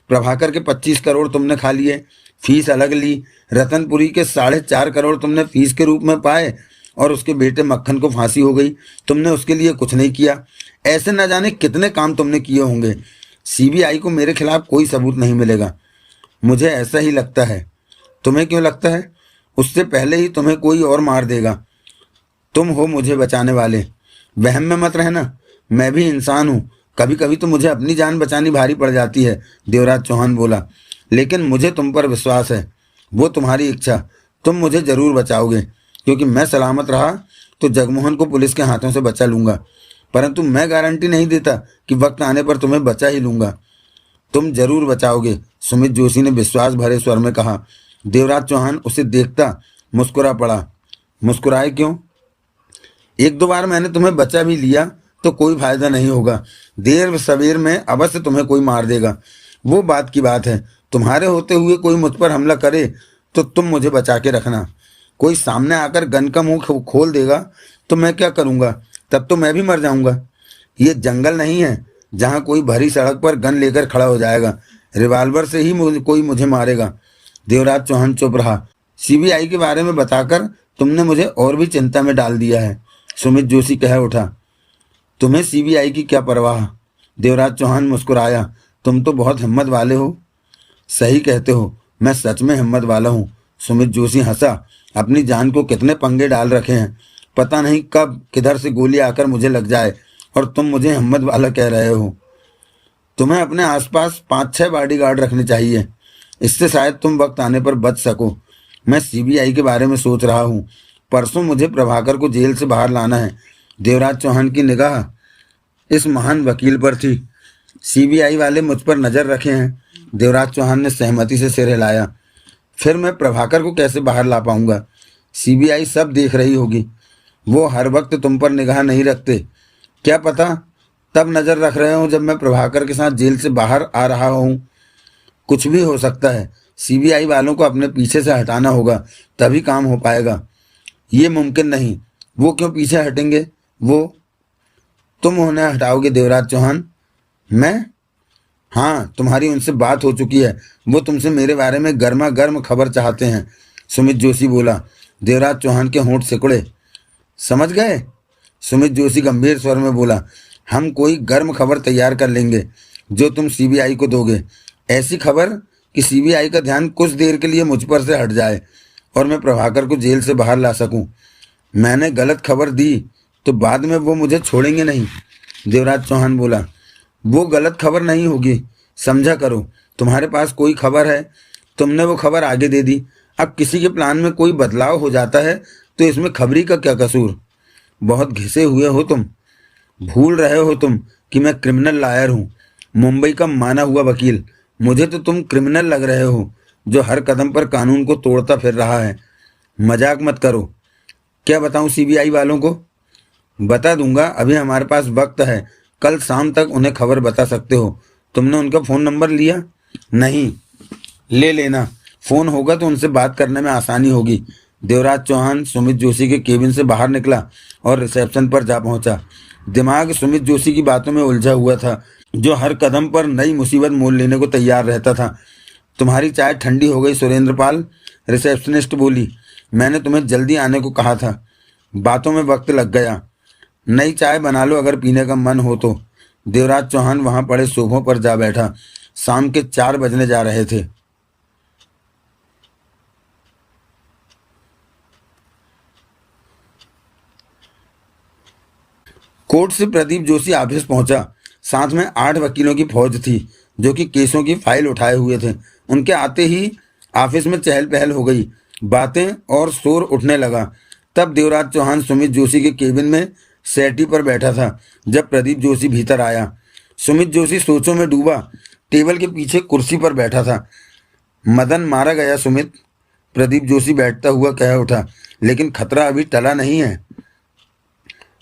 प्रभाकर के 25 करोड़ तुमने खा लिए, फीस अलग ली। रतनपुरी के 4.5 करोड़ तुमने फीस के रूप में पाए और उसके बेटे मक्खन को फांसी हो गई। तुमने उसके लिए कुछ नहीं किया। ऐसे न जाने कितने काम तुमने किए होंगे। सीबीआई को मेरे खिलाफ कोई सबूत नहीं मिलेगा। मुझे ऐसा ही लगता है। तुम्हें क्यों लगता है? उससे पहले ही तुम्हें कोई और मार देगा। तुम हो मुझे बचाने वाले। वहम में मत रहना। मैं भी इंसान हूँ। कभी कभी तो मुझे अपनी जान बचानी भारी पड़ जाती है। देवराज चौहान बोला। लेकिन मुझे तुम पर विश्वास है। वो तुम्हारी इच्छा। तुम मुझे ज़रूर बचाओगे, क्योंकि मैं सलामत रहा तो जगमोहन को पुलिस के हाथों से बचा लूँगा। परंतु मैं गारंटी नहीं देता कि वक्त आने पर तुम्हें बचा ही लूँगा। तुम जरूर बचाओगे, सुमित जोशी ने विश्वास भरे स्वर में कहा। देवराज चौहान उसे देखता मुस्कुरा पड़ा। मुस्कुराए क्यों? 1-2 बार मैंने तुम्हें बचा भी लिया तो कोई फायदा नहीं होगा। देर सवेर में अवश्य तुम्हें कोई मार देगा। वो बात की बात है। तुम्हारे होते हुए कोई मुझ पर हमला करे तो तुम मुझे बचा के रखना। कोई सामने आकर गन का मुंह खोल देगा तो मैं क्या करूँगा? तब तो मैं भी मर जाऊँगा। ये जंगल नहीं है जहाँ कोई भरी सड़क पर गन लेकर खड़ा हो जाएगा। रिवाल्वर से ही कोई मुझे मारेगा। देवराज चौहान चुप रहा। सीबीआई के बारे में बताकर तुमने मुझे और भी चिंता में डाल दिया है, सुमित जोशी कह उठा। तुम्हें सीबीआई की क्या परवाह? देवराज चौहान मुस्कुराया। तुम तो बहुत हिम्मत वाले हो। सही कहते हो, मैं सच में हिम्मत वाला हूँ। सुमित जोशी हंसा। अपनी जान को कितने पंगे डाल रखे हैं। पता नहीं कब किधर से गोली आकर मुझे लग जाए और तुम मुझे हिम्मत वाला कह रहे हो। तुम्हें अपने आसपास 5-6 बॉडीगार्ड रखने चाहिए। इससे शायद तुम वक्त आने पर बच सको। मैं सीबीआई के बारे में सोच रहा हूँ। परसों मुझे प्रभाकर को जेल से बाहर लाना है। देवराज चौहान की निगाह इस महान वकील पर थी। सीबीआई वाले मुझ पर नज़र रखे हैं। देवराज चौहान ने सहमति से सिर हिलाया। फिर मैं प्रभाकर को कैसे बाहर ला पाऊंगा? सीबीआई सब देख रही होगी। वो हर वक्त तुम पर निगाह नहीं रखते। क्या पता तब नज़र रख रहे हो जब मैं प्रभाकर के साथ जेल से बाहर आ रहा हूँ। कुछ भी हो सकता है। सीबीआई वालों को अपने पीछे से हटाना होगा, तभी काम हो पाएगा। ये मुमकिन नहीं। वो क्यों पीछे हटेंगे? वो तुम उन्हें हटाओगे देवराज चौहान? मैं? हाँ, तुम्हारी उनसे बात हो चुकी है। वो तुमसे मेरे बारे में गर्मा गर्म खबर चाहते हैं, सुमित जोशी बोला। देवराज चौहान के होंठ सिकुड़े। समझ गए? सुमित जोशी गंभीर स्वर में बोला। हम कोई गर्म खबर तैयार कर लेंगे जो तुम सीबीआई को दोगे। ऐसी खबर कि सीबीआई का ध्यान कुछ देर के लिए मुझ पर से हट जाए और मैं प्रभाकर को जेल से बाहर ला सकूं। मैंने गलत खबर दी तो बाद में वो मुझे छोड़ेंगे नहीं, देवराज चौहान बोला। वो गलत खबर नहीं होगी, समझा करो। तुम्हारे पास कोई खबर है, तुमने वो खबर आगे दे दी। अब किसी के प्लान में कोई बदलाव हो जाता है तो इसमें खबरी का क्या कसूर? बहुत घिसे हुए हो तुम। भूल रहे हो तुम कि मैं क्रिमिनल लॉयर हूँ, मुंबई का माना हुआ वकील। मुझे तो तुम क्रिमिनल लग रहे हो जो हर कदम पर कानून को तोड़ता फिर रहा है। मजाक मत करो। क्या बताऊं सीबीआई वालों को? बता दूंगा, अभी हमारे पास वक्त है। कल शाम तक उन्हें खबर बता सकते हो। तुमने उनका फ़ोन नंबर लिया? नहीं। ले लेना, फ़ोन होगा तो उनसे बात करने में आसानी होगी। देवराज चौहान सुमित जोशी के केबिन से बाहर निकला और रिसेप्शन पर जा पहुंचा। दिमाग सुमित जोशी की बातों में उलझा हुआ था, जो हर कदम पर नई मुसीबत मोल लेने को तैयार रहता था। तुम्हारी चाय ठंडी हो गई सुरेंद्र पाल, रिसेप्शनिस्ट बोली। मैंने तुम्हें जल्दी आने को कहा था, बातों में वक्त लग गया। नई चाय बना लो अगर पीने का मन हो तो। देवराज चौहान वहां पड़े सोफों पर जा बैठा। शाम के 4 बजने जा रहे थे। कोर्ट से प्रदीप जोशी ऑफिस पहुंचा। साथ में 8 वकीलों की फौज थी जो कि केसों की फाइल उठाए हुए थे। उनके आते ही ऑफिस में चहल पहल हो गई, बातें और शोर उठने लगा। तब देवराज चौहान सुमित जोशी के केबिन में सेटी पर बैठा था जब प्रदीप जोशी भीतर आया। सुमित जोशी सोचों में डूबा टेबल के पीछे कुर्सी पर बैठा था। मदन मारा गया सुमित, प्रदीप जोशी बैठता हुआ कह उठा, लेकिन खतरा अभी टला नहीं है।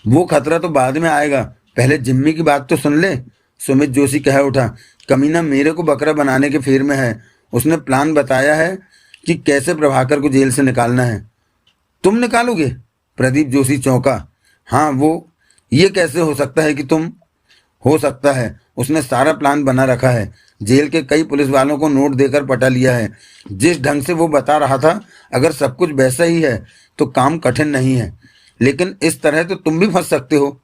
वो खतरा तो बाद में आएगा, पहले जिम्मी की बात तो सुन ले, सुमित जोशी कह उठा। कमीना मेरे को बकरा बनाने के फेर में है। उसने प्लान बताया है कि कैसे प्रभाकर को जेल से निकालना है। तुम निकालोगे? प्रदीप जोशी चौंका। हाँ, वो ये कैसे हो सकता है कि तुम? हो सकता है, उसने सारा प्लान बना रखा है। जेल के कई पुलिस वालों को नोट देकर पटा लिया है। जिस ढंग से वो बता रहा था, अगर सब कुछ वैसा ही है तो काम कठिन नहीं है, लेकिन इस तरह तो तुम भी फंस सकते हो।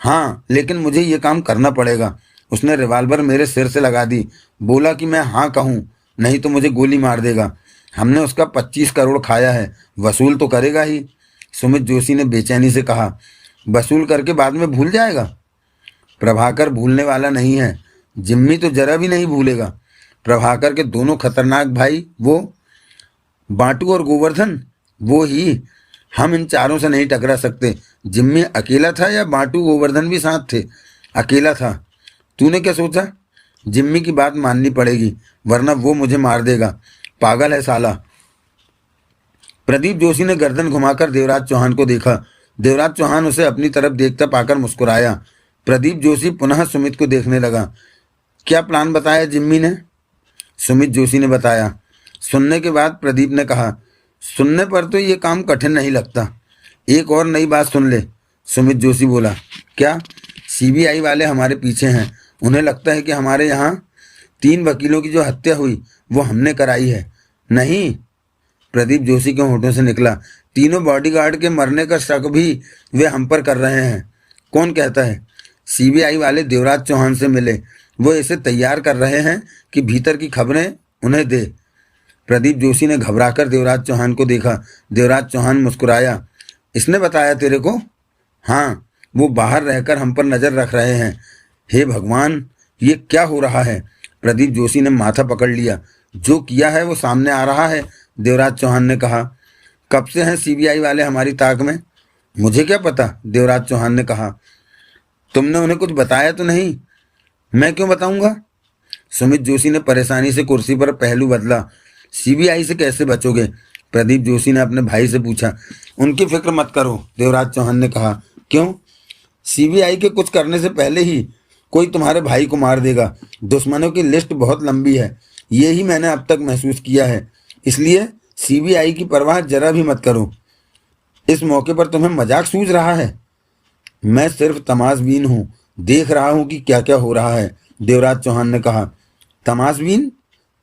हाँ, लेकिन मुझे ये काम करना पड़ेगा। उसने रिवाल्वर मेरे सिर से लगा दी, बोला कि मैं हाँ कहूँ नहीं तो मुझे गोली मार देगा। हमने उसका 25 करोड़ खाया है, वसूल तो करेगा ही, सुमित जोशी ने बेचैनी से कहा। वसूल करके बाद में भूल जाएगा? प्रभाकर भूलने वाला नहीं है, जिम्मी तो जरा भी नहीं भूलेगा। प्रभाकर के दोनों खतरनाक भाई, वो बांटू और गोवर्धन, वो ही। हम इन चारों से नहीं टकरा सकते। जिम्मी अकेला था या बांटू गोवर्धन भी साथ थे? अकेला था। तूने क्या सोचा? जिम्मी की बात माननी पड़ेगी वरना वो मुझे मार देगा। पागल है साला। प्रदीप जोशी ने गर्दन घुमाकर देवराज चौहान को देखा। देवराज चौहान उसे अपनी तरफ देखता पाकर मुस्कुराया। प्रदीप जोशी पुनः सुमित को देखने लगा। क्या प्लान बताया जिम्मी ने? सुमित जोशी ने बताया। सुनने के बाद प्रदीप ने कहा, सुनने पर तो ये काम कठिन नहीं लगता। एक और नई बात सुन ले, सुमित जोशी बोला। क्या? सीबीआई वाले हमारे पीछे हैं। उन्हें लगता है कि हमारे यहाँ 3 वकीलों की जो हत्या हुई वो हमने कराई है। नहीं, प्रदीप जोशी के होठों से निकला। तीनों बॉडीगार्ड के मरने का शक भी वे हम पर कर रहे हैं। कौन कहता है? सीबीआई वाले देवराज चौहान से मिले, वो इसे तैयार कर रहे हैं कि भीतर की खबरें उन्हें दे। प्रदीप जोशी ने घबराकर देवराज चौहान को देखा। देवराज चौहान मुस्कुराया। इसने बताया तेरे को? हाँ, वो बाहर रहकर हम पर नजर रख रहे हैं। हे भगवान, ये क्या हो रहा है? प्रदीप जोशी ने माथा पकड़ लिया। जो किया है वो सामने आ रहा है, देवराज चौहान ने कहा। कब से हैं सीबीआई वाले हमारी ताक में? मुझे क्या पता, देवराज चौहान ने कहा। तुमने उन्हें कुछ बताया तो नहीं? मैं क्यों बताऊंगा? सुमित जोशी ने परेशानी से कुर्सी पर पहलू बदला। सीबीआई से कैसे बचोगे? प्रदीप जोशी ने अपने भाई से पूछा। उनकी फिक्र मत करो, देवराज चौहान ने कहा। क्यों? सीबीआई के कुछ करने से पहले ही कोई तुम्हारे भाई को मार देगा। दुश्मनों की लिस्ट बहुत लंबी है, ये ही मैंने अब तक महसूस किया है। इसलिए सीबीआई की परवाह जरा भी मत करो। इस मौके पर तुम्हें मजाक सूझ रहा है? मैं सिर्फ तमाशबीन हूँ, देख रहा हूँ कि क्या क्या हो रहा है, देवराज चौहान ने कहा। तमाशबीन?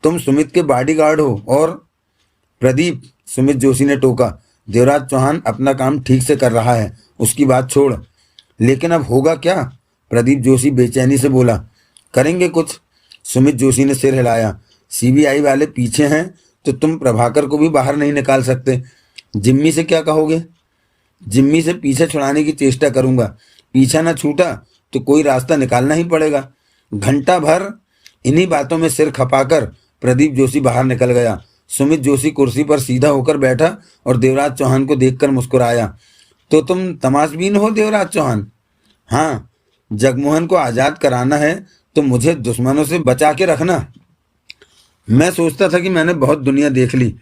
तुम सुमित के बॉडीगार्ड हो और प्रदीप, सुमित जोशी ने टोका। देवराज चौहान अपना काम ठीक से कर रहा है, उसकी बात छोड़। लेकिन अब होगा क्या? प्रदीप जोशी बेचैनी से बोला। करेंगे कुछ, सुमित जोशी ने सिर हिलाया। सीबीआई वाले पीछे हैं तो तुम प्रभाकर को भी बाहर नहीं निकाल सकते। जिम्मी से क्या कहोगे? जिम्मी से पीछे छुड़ाने की चेष्टा करूंगा, पीछा न छूटा तो कोई रास्ता निकालना ही पड़ेगा। घंटा भर इन्हीं बातों में सिर खपाकर प्रदीप जोशी बाहर निकल गया। सुमित जोशी कुर्सी पर सीधा होकर बैठा और देवराज चौहान को देखकर मुस्कुराया। तो तुम तमाशबीन हो देवराज चौहान? हाँ, जगमोहन को आज़ाद कराना है तो मुझे दुश्मनों से बचा के रखना। मैं सोचता था कि मैंने बहुत दुनिया देख ली,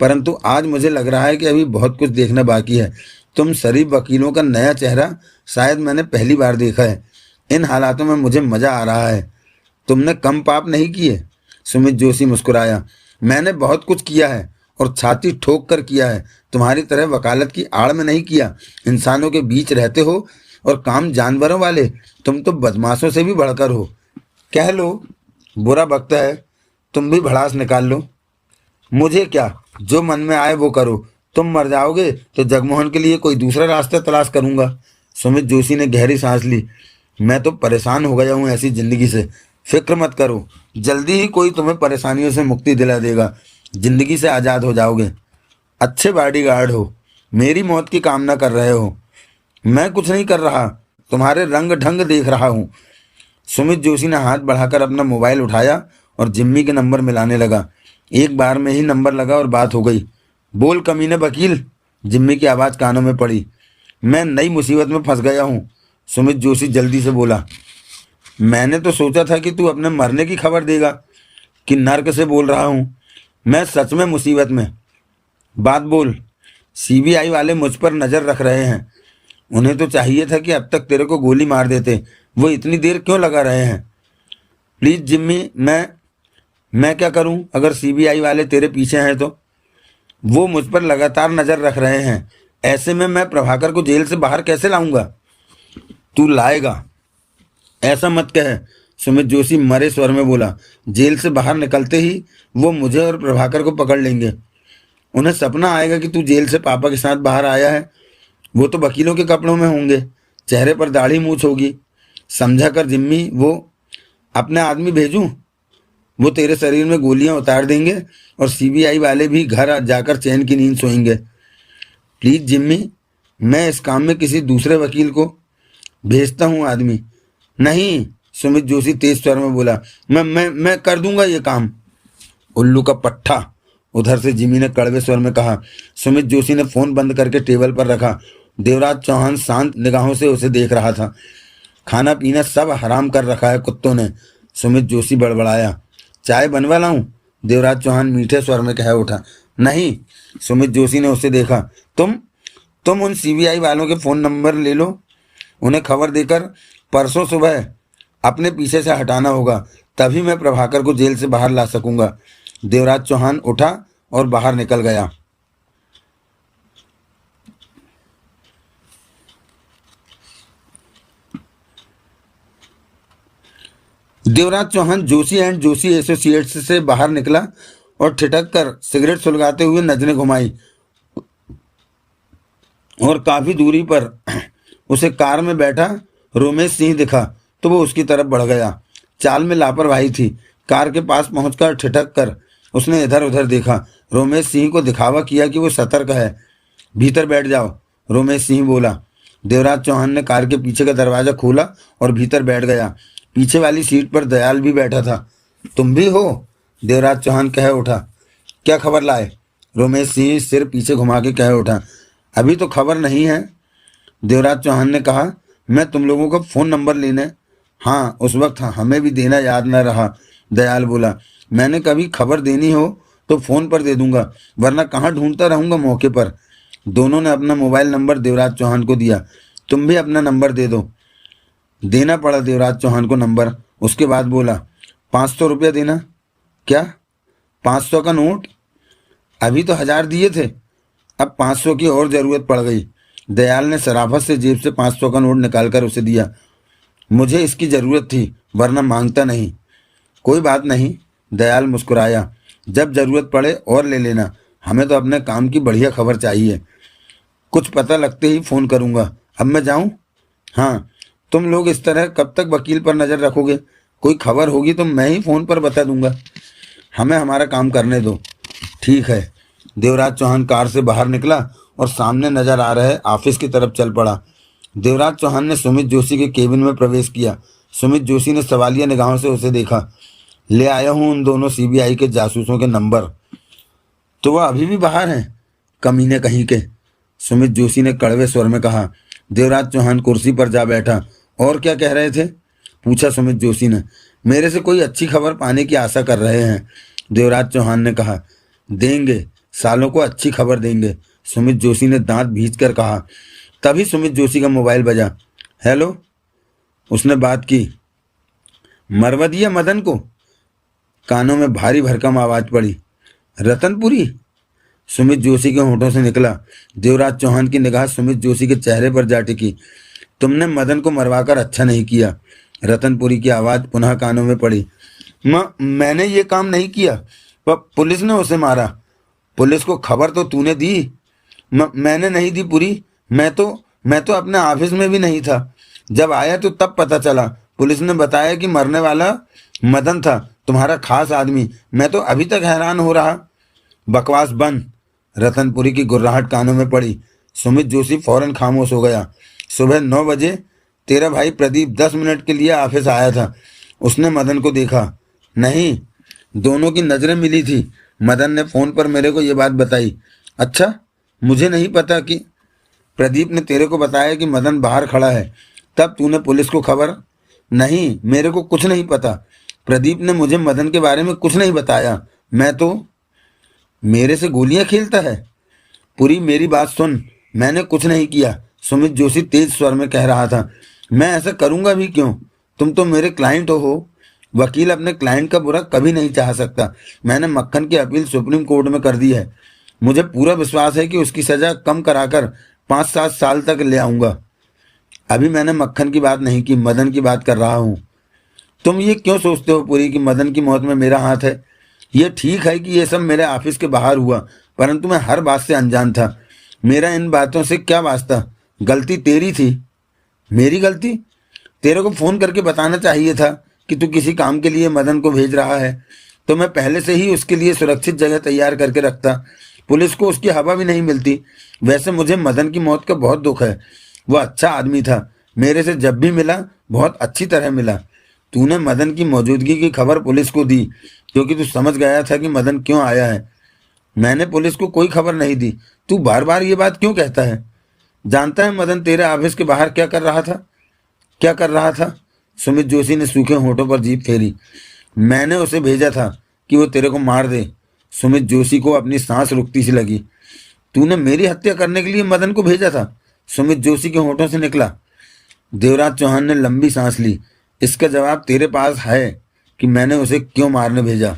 परंतु आज मुझे लग रहा है कि अभी बहुत कुछ देखना बाकी है। तुम शरीफ वकीलों का नया चेहरा शायद मैंने पहली बार देखा है। इन हालातों में मुझे मजा आ रहा है। तुमने कम पाप नहीं किए, सुमित जोशी मुस्कुराया। मैंने बहुत कुछ किया है और छाती ठोक कर किया है। तुम्हारी तरह वकालत की आड़ में नहीं किया। इंसानों के बीच रहते हो और काम जानवरों वाले। तुम तो बदमाशों से भी बढ़कर हो। कह लो बुरा वक्त है, तुम भी भड़ास निकाल लो। मुझे क्या, जो मन में आए वो करो। तुम मर जाओगे तो जगमोहन के लिए कोई दूसरा रास्ता तलाश करूंगा। सुमित जोशी ने गहरी सांस ली। मैं तो परेशान हो गया हूँ ऐसी जिंदगी से। फिक्र मत करो, जल्दी ही कोई तुम्हें परेशानियों से मुक्ति दिला देगा। जिंदगी से आज़ाद हो जाओगे। अच्छे बॉडीगार्ड हो, मेरी मौत की कामना कर रहे हो। मैं कुछ नहीं कर रहा, तुम्हारे रंग ढंग देख रहा हूँ। सुमित जोशी ने हाथ बढ़ाकर अपना मोबाइल उठाया और जिम्मी के नंबर मिलाने लगा। एक बार में ही नंबर लगा और बात हो गई। बोल कमीने वकील, जिम्मी की आवाज़ कानों में पड़ी। मैं नई मुसीबत में फंस गया हूँ, सुमित जोशी जल्दी से बोला। मैंने तो सोचा था कि तू अपने मरने की खबर देगा कि नर्क से बोल रहा हूँ। मैं सच में मुसीबत में। बात बोल। सीबीआई वाले मुझ पर नज़र रख रहे हैं। उन्हें तो चाहिए था कि अब तक तेरे को गोली मार देते। वो इतनी देर क्यों लगा रहे हैं? प्लीज़ जिम्मी, मैं क्या करूं अगर सीबीआई वाले तेरे पीछे हैं तो? वो मुझ पर लगातार नज़र रख रहे हैं। ऐसे में मैं प्रभाकर को जेल से बाहर कैसे लाऊंगा? तू लाएगा, ऐसा मत कह, सुमित जोशी मरे स्वर में बोला। जेल से बाहर निकलते ही वो मुझे और प्रभाकर को पकड़ लेंगे। उन्हें सपना आएगा कि तू जेल से पापा के साथ बाहर आया है। वो तो वकीलों के कपड़ों में होंगे, चेहरे पर दाढ़ी मूछ होगी। समझा कर जिम्मी, वो अपने आदमी भेजूं? वो तेरे शरीर में गोलियां उतार देंगे और सीबीआई वाले भी घर जाकर चैन की नींद सोएंगे। प्लीज़ जिम्मी, मैं इस काम में किसी दूसरे वकील को भेजता हूँ आदमी। नहीं, सुमित जोशी तेज स्वर में बोला। मैं कर दूंगा ये काम। उल्लू का पट्ठा, उधर से जिमी ने कड़वे स्वर में कहा। सुमित जोशी ने फोन बंद करके टेबल पर रखा। देवराज चौहान शांत निगाहों से उसे देख रहा था। खाना पीना सब हराम कर रखा है कुत्तों ने, सुमित जोशी बड़बड़ाया। चाय बनवा लाऊं? देवराज चौहान मीठे स्वर में कह उठा। नहीं, सुमित जोशी ने उसे देखा। तुम उन सीबीआई वालों के फ़ोन नंबर ले लो। उन्हें खबर देकर परसों सुबह अपने पीछे से हटाना होगा, तभी मैं प्रभाकर को जेल से बाहर ला सकूंगा। देवराज चौहान उठा और बाहर निकल गया। देवराज चौहान जोशी एंड जोशी एसोसिएट्स से बाहर निकला और ठिठक कर सिगरेट सुलगाते हुए नजरें घुमाई और काफी दूरी पर उसे कार में बैठा रोमेश सिंह दिखा तो वो उसकी तरफ बढ़ गया। चाल में लापरवाही थी। कार के पास पहुंचकर ठिठक कर उसने इधर उधर देखा। रोमेश सिंह को दिखावा किया कि वो सतर्क है। भीतर बैठ जाओ, रोमेश सिंह बोला। देवराज चौहान ने कार के पीछे का दरवाजा खोला और भीतर बैठ गया। पीछे वाली सीट पर दयाल भी बैठा था। तुम भी हो? देवराज चौहान कह उठा। क्या खबर लाए? रोमेश सिंह सिर पीछे घुमा के कह उठा। अभी तो खबर नहीं है, देवराज चौहान ने कहा। मैं तुम लोगों का फ़ोन नंबर लेने, हाँ उस वक्त हमें भी देना याद न रहा, दयाल बोला। मैंने कभी खबर देनी हो तो फ़ोन पर दे दूंगा, वरना कहाँ ढूंढता रहूंगा मौके पर। दोनों ने अपना मोबाइल नंबर देवराज चौहान को दिया। तुम भी अपना नंबर दे दो। देना पड़ा देवराज चौहान को नंबर। उसके बाद बोला, 500 रुपया देना। क्या? 500 का नोट? अभी तो 1000 दिए थे, अब 500 की और ज़रूरत पड़ गई। दयाल ने शराफत से जेब से 500 का नोट निकालकर उसे दिया। मुझे इसकी ज़रूरत थी, वरना मांगता नहीं। कोई बात नहीं, दयाल मुस्कुराया। जब ज़रूरत पड़े और ले लेना। हमें तो अपने काम की बढ़िया खबर चाहिए। कुछ पता लगते ही फ़ोन करूँगा। अब मैं जाऊँ? हाँ। तुम लोग इस तरह कब तक वकील पर नज़र रखोगे? कोई खबर होगी तो मैं ही फ़ोन पर बता दूंगा। हमें हमारा काम करने दो। ठीक है। देवराज चौहान कार से बाहर निकला और सामने नजर आ रहे ऑफिस की तरफ चल पड़ा। देवराज चौहान ने सुमित जोशी के केबिन में प्रवेश किया। सुमित जोशी ने सवालिया निगाहों से उसे देखा। ले आया हूँ उन दोनों सीबीआई के जासूसों के नंबर। तो वह अभी भी बाहर हैं, कमीने कहीं के, सुमित जोशी ने कड़वे स्वर में कहा। देवराज चौहान कुर्सी पर जा बैठा। और क्या कह रहे थे? पूछा सुमित जोशी ने। मेरे से कोई अच्छी खबर पाने की आशा कर रहे हैं, देवराज चौहान ने कहा। देंगे, सालों को अच्छी खबर देंगे, सुमित जोशी ने दांत भींचकर कहा। तभी सुमित जोशी का मोबाइल बजा। हेलो, उसने बात की। मरवा दिया मदन को? कानों में भारी भरकम आवाज पड़ी। रतनपुरी? सुमित जोशी के होठों से निकला। देवराज चौहान की निगाह सुमित जोशी के चेहरे पर जा टिकी। तुमने मदन को मरवाकर अच्छा नहीं किया। रतनपुरी की आवाज़ पुनः कानों में पड़ी। मैंने ये काम नहीं किया, पर पुलिस ने उसे मारा। पुलिस को खबर तो तूने दी? मैंने नहीं दी पुरी। मैं तो अपने ऑफिस में भी नहीं था। जब आया तो तब पता चला। पुलिस ने बताया कि मरने वाला मदन था, तुम्हारा खास आदमी। मैं तो अभी तक हैरान हो रहा। बकवास बंद। रतनपुरी की गुर्राहट कानों में पड़ी। सुमित जोशी फौरन खामोश हो गया। सुबह 9 बजे तेरा भाई प्रदीप 10 मिनट के लिए ऑफिस आया था। उसने मदन को देखा? नहीं, दोनों की नज़रें मिली थी। मदन ने फ़ोन पर मेरे को ये बात बताई। अच्छा, मुझे नहीं पता कि प्रदीप ने तेरे को बताया कि मदन बाहर खड़ा है, तब तूने पुलिस को खबर? नहीं, मेरे को कुछ नहीं पता। प्रदीप ने मुझे मदन के बारे में कुछ नहीं बताया। मैं तो मेरे से गोलियां खेलता है। पूरी मेरी बात सुन, मैंने कुछ नहीं किया, सुमित जोशी तेज स्वर में कह रहा था। मैं ऐसा करूंगा भी क्यों? तुम तो मेरे क्लाइंट हो। वकील अपने क्लाइंट का बुरा कभी नहीं चाह सकता। मैंने मक्खन की अपील सुप्रीम कोर्ट में कर दी है। मुझे पूरा विश्वास है कि उसकी सजा कम कराकर 5-7 साल तक ले आऊंगा। अभी मैंने मक्खन की बात नहीं की, मदन की बात कर रहा हूँ। तुम ये क्यों सोचते हो पूरी कि मदन की मौत में मेरा हाथ है? ये ठीक है कि ये सब मेरे ऑफिस के बाहर हुआ, परंतु मैं हर बात से अनजान था। मेरा इन बातों से क्या वास्ता? गलती तेरी थी। मेरी गलती? तेरे को फ़ोन करके बताना चाहिए था कि तू किसी काम के लिए मदन को भेज रहा है, तो मैं पहले से ही उसके लिए सुरक्षित जगह तैयार करके रखता। पुलिस को उसकी हवा भी नहीं मिलती। वैसे मुझे मदन की मौत का बहुत दुख है। वह अच्छा आदमी था। मेरे से जब भी मिला बहुत अच्छी तरह मिला। तूने मदन की मौजूदगी की खबर पुलिस को दी क्योंकि तू समझ गया था कि मदन क्यों आया है। मैंने पुलिस को कोई खबर नहीं दी। तू बार बार ये बात क्यों कहता है? जानता है मदन तेरे ऑफिस के बाहर क्या कर रहा था? क्या कर रहा था? सुमित जोशी ने सूखे होठों पर जीभ फेरी। मैंने उसे भेजा था कि वो तेरे को मार दे। सुमित जोशी को अपनी सांस रुकती सी लगी। तूने मेरी हत्या करने के लिए मदन को भेजा था? सुमित जोशी के होठों से निकला। देवराज चौहान ने लंबी सांस ली। इसका जवाब तेरे पास है कि मैंने उसे क्यों मारने भेजा।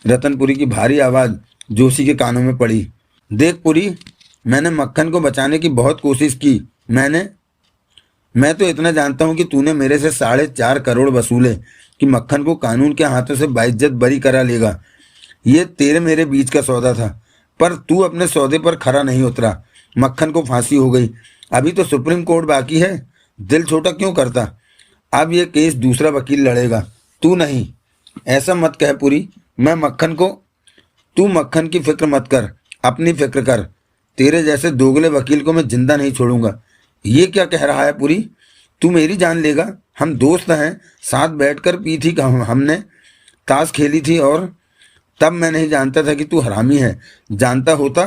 रतनपुरी की भारी आवाज जोशी के कानों में पड़ी। देख पुरी, मैंने मक्खन को बचाने की बहुत कोशिश की। मैं तो इतना जानता हूं कि तूने मेरे से 4.5 करोड़ वसूले कि मक्खन को कानून के हाथों से बाइज्जत बरी करा लेगा। ये तेरे मेरे बीच का सौदा था, पर तू अपने सौदे पर खरा नहीं उतरा। मक्खन को फांसी हो गई। अभी तो सुप्रीम कोर्ट बाकी है। दिल छोटा क्यों करता? अब ये केस दूसरा वकील लड़ेगा, तू नहीं। ऐसा मत कह पुरी। तू मक्खन की फिक्र मत कर, अपनी फिक्र कर। तेरे जैसे दोगले वकील को मैं जिंदा नहीं छोड़ूंगा। ये क्या कह रहा है पुरी? तू मेरी जान लेगा? हम दोस्त हैं, साथ बैठकर पी थी, हमने ताश खेली थी, और तब मैं नहीं जानता था कि तू हरामी है। जानता होता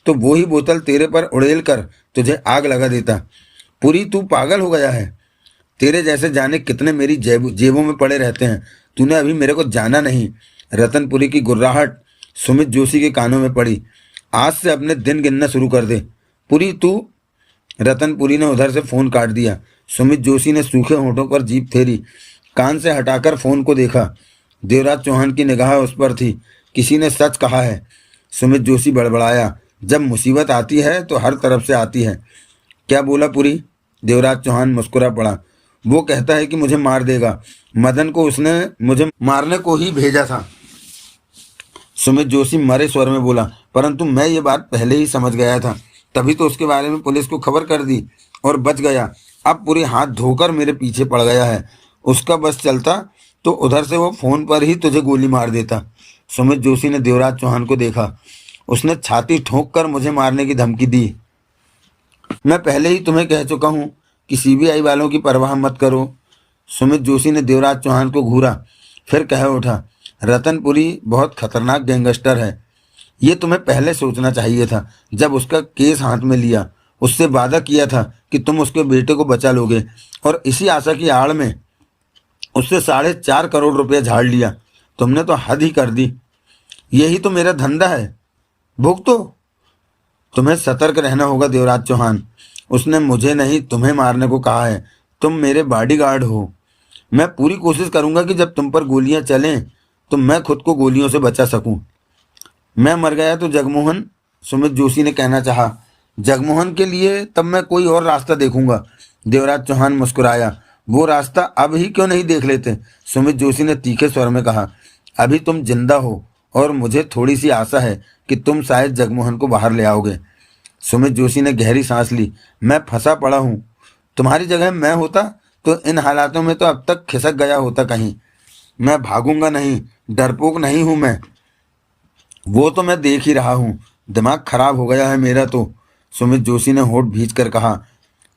तो वो ही बोतल तेरे पर उड़ेल कर तुझे आग लगा देता। पुरी, तू पागल हो गया है। तेरे जैसे जाने कितने मेरी जेबों में पड़े रहते हैं। तूने अभी मेरे को जाना नहीं। रतनपुरी की गुर्राहट सुमित जोशी के कानों में पड़ी। आज से अपने दिन गिनना शुरू कर दे पुरी। तू रतनपुरी ने उधर से फ़ोन काट दिया। सुमित जोशी ने सूखे होठों पर जीभ फेरी। कान से हटाकर फ़ोन को देखा। देवराज चौहान की निगाह उस पर थी। किसी ने सच कहा है। सुमित जोशी बड़बड़ाया। जब मुसीबत आती है तो हर तरफ से आती है। क्या बोला पुरी? देवराज चौहान मुस्कुरा पड़ा। वो कहता है कि मुझे मार देगा। मदन को उसने मुझे मारने को ही भेजा था। सुमित जोशी मरे स्वर में बोला, परंतु मैं ये बात पहले ही समझ गया था, तभी तो उसके बारे में पुलिस को खबर कर दी और बच गया। अब पूरे हाथ धोकर मेरे पीछे पड़ गया है। उसका बस चलता तो उधर से वो फोन पर ही तुझे गोली मार देता। सुमित जोशी ने देवराज चौहान को देखा। उसने छाती ठोंक कर मुझे मारने की धमकी दी। मैं पहले ही तुम्हें कह चुका हूं कि सीबीआई वालों की परवाह मत करो। सुमित जोशी ने देवराज चौहान को घूरा, फिर कह उठा, रतनपुरी बहुत खतरनाक गैंगस्टर है। ये तुम्हें पहले सोचना चाहिए था, जब उसका केस हाथ में लिया। उससे वादा किया था कि तुम उसके बेटे को बचा लोगे, और इसी आशा की आड़ में उससे 4.5 करोड़ रुपया झाड़ लिया। तुमने तो हद ही कर दी। यही तो मेरा धंधा है, भुगतो। तुम्हें सतर्क रहना होगा देवराज चौहान। उसने मुझे नहीं तुम्हें मारने को कहा है। तुम मेरे बॉडीगार्ड हो। मैं पूरी कोशिश करूंगा कि जब तुम पर गोलियां चलें तो मैं खुद को गोलियों से बचा सकूं। मैं मर गया तो जगमोहन, सुमित जोशी ने कहना चाहा। जगमोहन के लिए तब मैं कोई और रास्ता देखूंगा। देवराज चौहान मुस्कुराया। वो रास्ता अब ही क्यों नहीं देख लेते? सुमित जोशी ने तीखे स्वर में कहा। अभी तुम जिंदा हो और मुझे थोड़ी सी आशा है कि तुम शायद जगमोहन को बाहर ले आओगे। सुमित जोशी ने गहरी सांस ली। मैं फंसा पड़ा हूं। तुम्हारी जगह मैं होता तो इन हालातों में तो अब तक खिसक गया होता कहीं। मैं भागूंगा नहीं, डरपोक नहीं हूं मैं। वो तो मैं देख ही रहा हूं। दिमाग खराब हो गया है मेरा तो। सुमित जोशी ने होठ भींच कर कहा।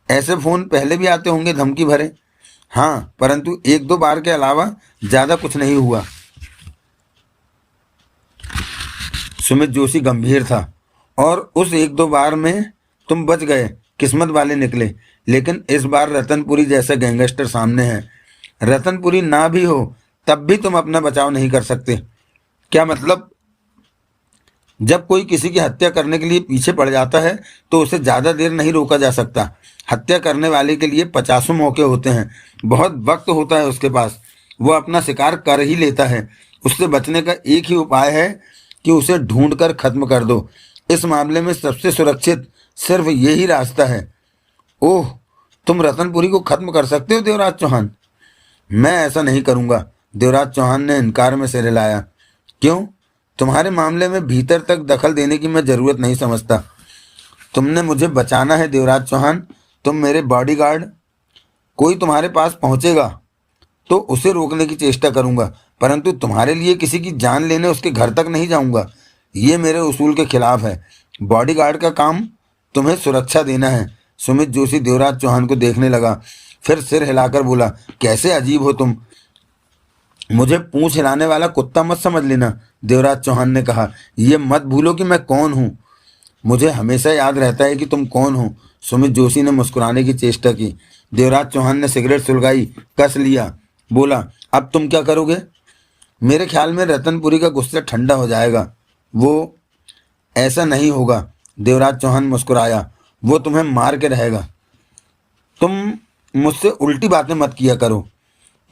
ऐसे फोन पहले भी आते होंगे धमकी भरे? हाँ, परंतु 1-2 बार के अलावा ज्यादा कुछ नहीं हुआ। सुमित जोशी गंभीर था। और उस 1-2 बार में तुम बच गए, किस्मत वाले निकले। लेकिन इस बार रतनपुरी जैसा गैंगस्टर सामने है। रतनपुरी ना भी हो तब भी तुम अपना बचाव नहीं कर सकते। क्या मतलब? जब कोई किसी की हत्या करने के लिए पीछे पड़ जाता है तो उसे ज्यादा देर नहीं रोका जा सकता। हत्या करने वाले के लिए 50 मौके होते हैं। बहुत वक्त होता है उसके पास। वो अपना शिकार कर ही लेता है। उससे बचने का एक ही उपाय है कि उसे ढूंढकर खत्म कर दो। इस मामले में सबसे सुरक्षित सिर्फ यही रास्ता है। ओह, तुम रतनपुरी को खत्म कर सकते हो देवराज चौहान? मैं ऐसा नहीं करूंगा। देवराज चौहान ने इनकार में सिर हिलाया। क्यों? तुम्हारे मामले में भीतर तक दखल देने की मैं जरूरत नहीं समझता। तुमने मुझे बचाना है देवराज चौहान। तुम मेरे बॉडीगार्ड। कोई तुम्हारे पास पहुंचेगा तो उसे रोकने की चेष्टा करूंगा, परंतु तुम्हारे लिए किसी की जान लेने उसके घर तक नहीं जाऊंगा। ये मेरे उसूल के खिलाफ है। बॉडीगार्ड का काम तुम्हें सुरक्षा देना है। सुमित जोशी देवराज चौहान को देखने लगा, फिर सिर हिलाकर बोला, कैसे अजीब हो तुम। मुझे पूंछ हिलाने वाला कुत्ता मत समझ लेना। देवराज चौहान ने कहा, यह मत भूलो कि मैं कौन हूं। मुझे हमेशा याद रहता है कि तुम कौन हो। सुमित जोशी ने मुस्कुराने की चेष्टा की। देवराज चौहान ने सिगरेट सुलगाई, कस लिया, बोला, अब तुम क्या करोगे? मेरे ख्याल में रतनपुरी का गुस्सा ठंडा हो जाएगा। वो ऐसा नहीं होगा। देवराज चौहान मुस्कुराया। वो तुम्हें मार के रहेगा। तुम मुझसे उल्टी बातें मत किया करो।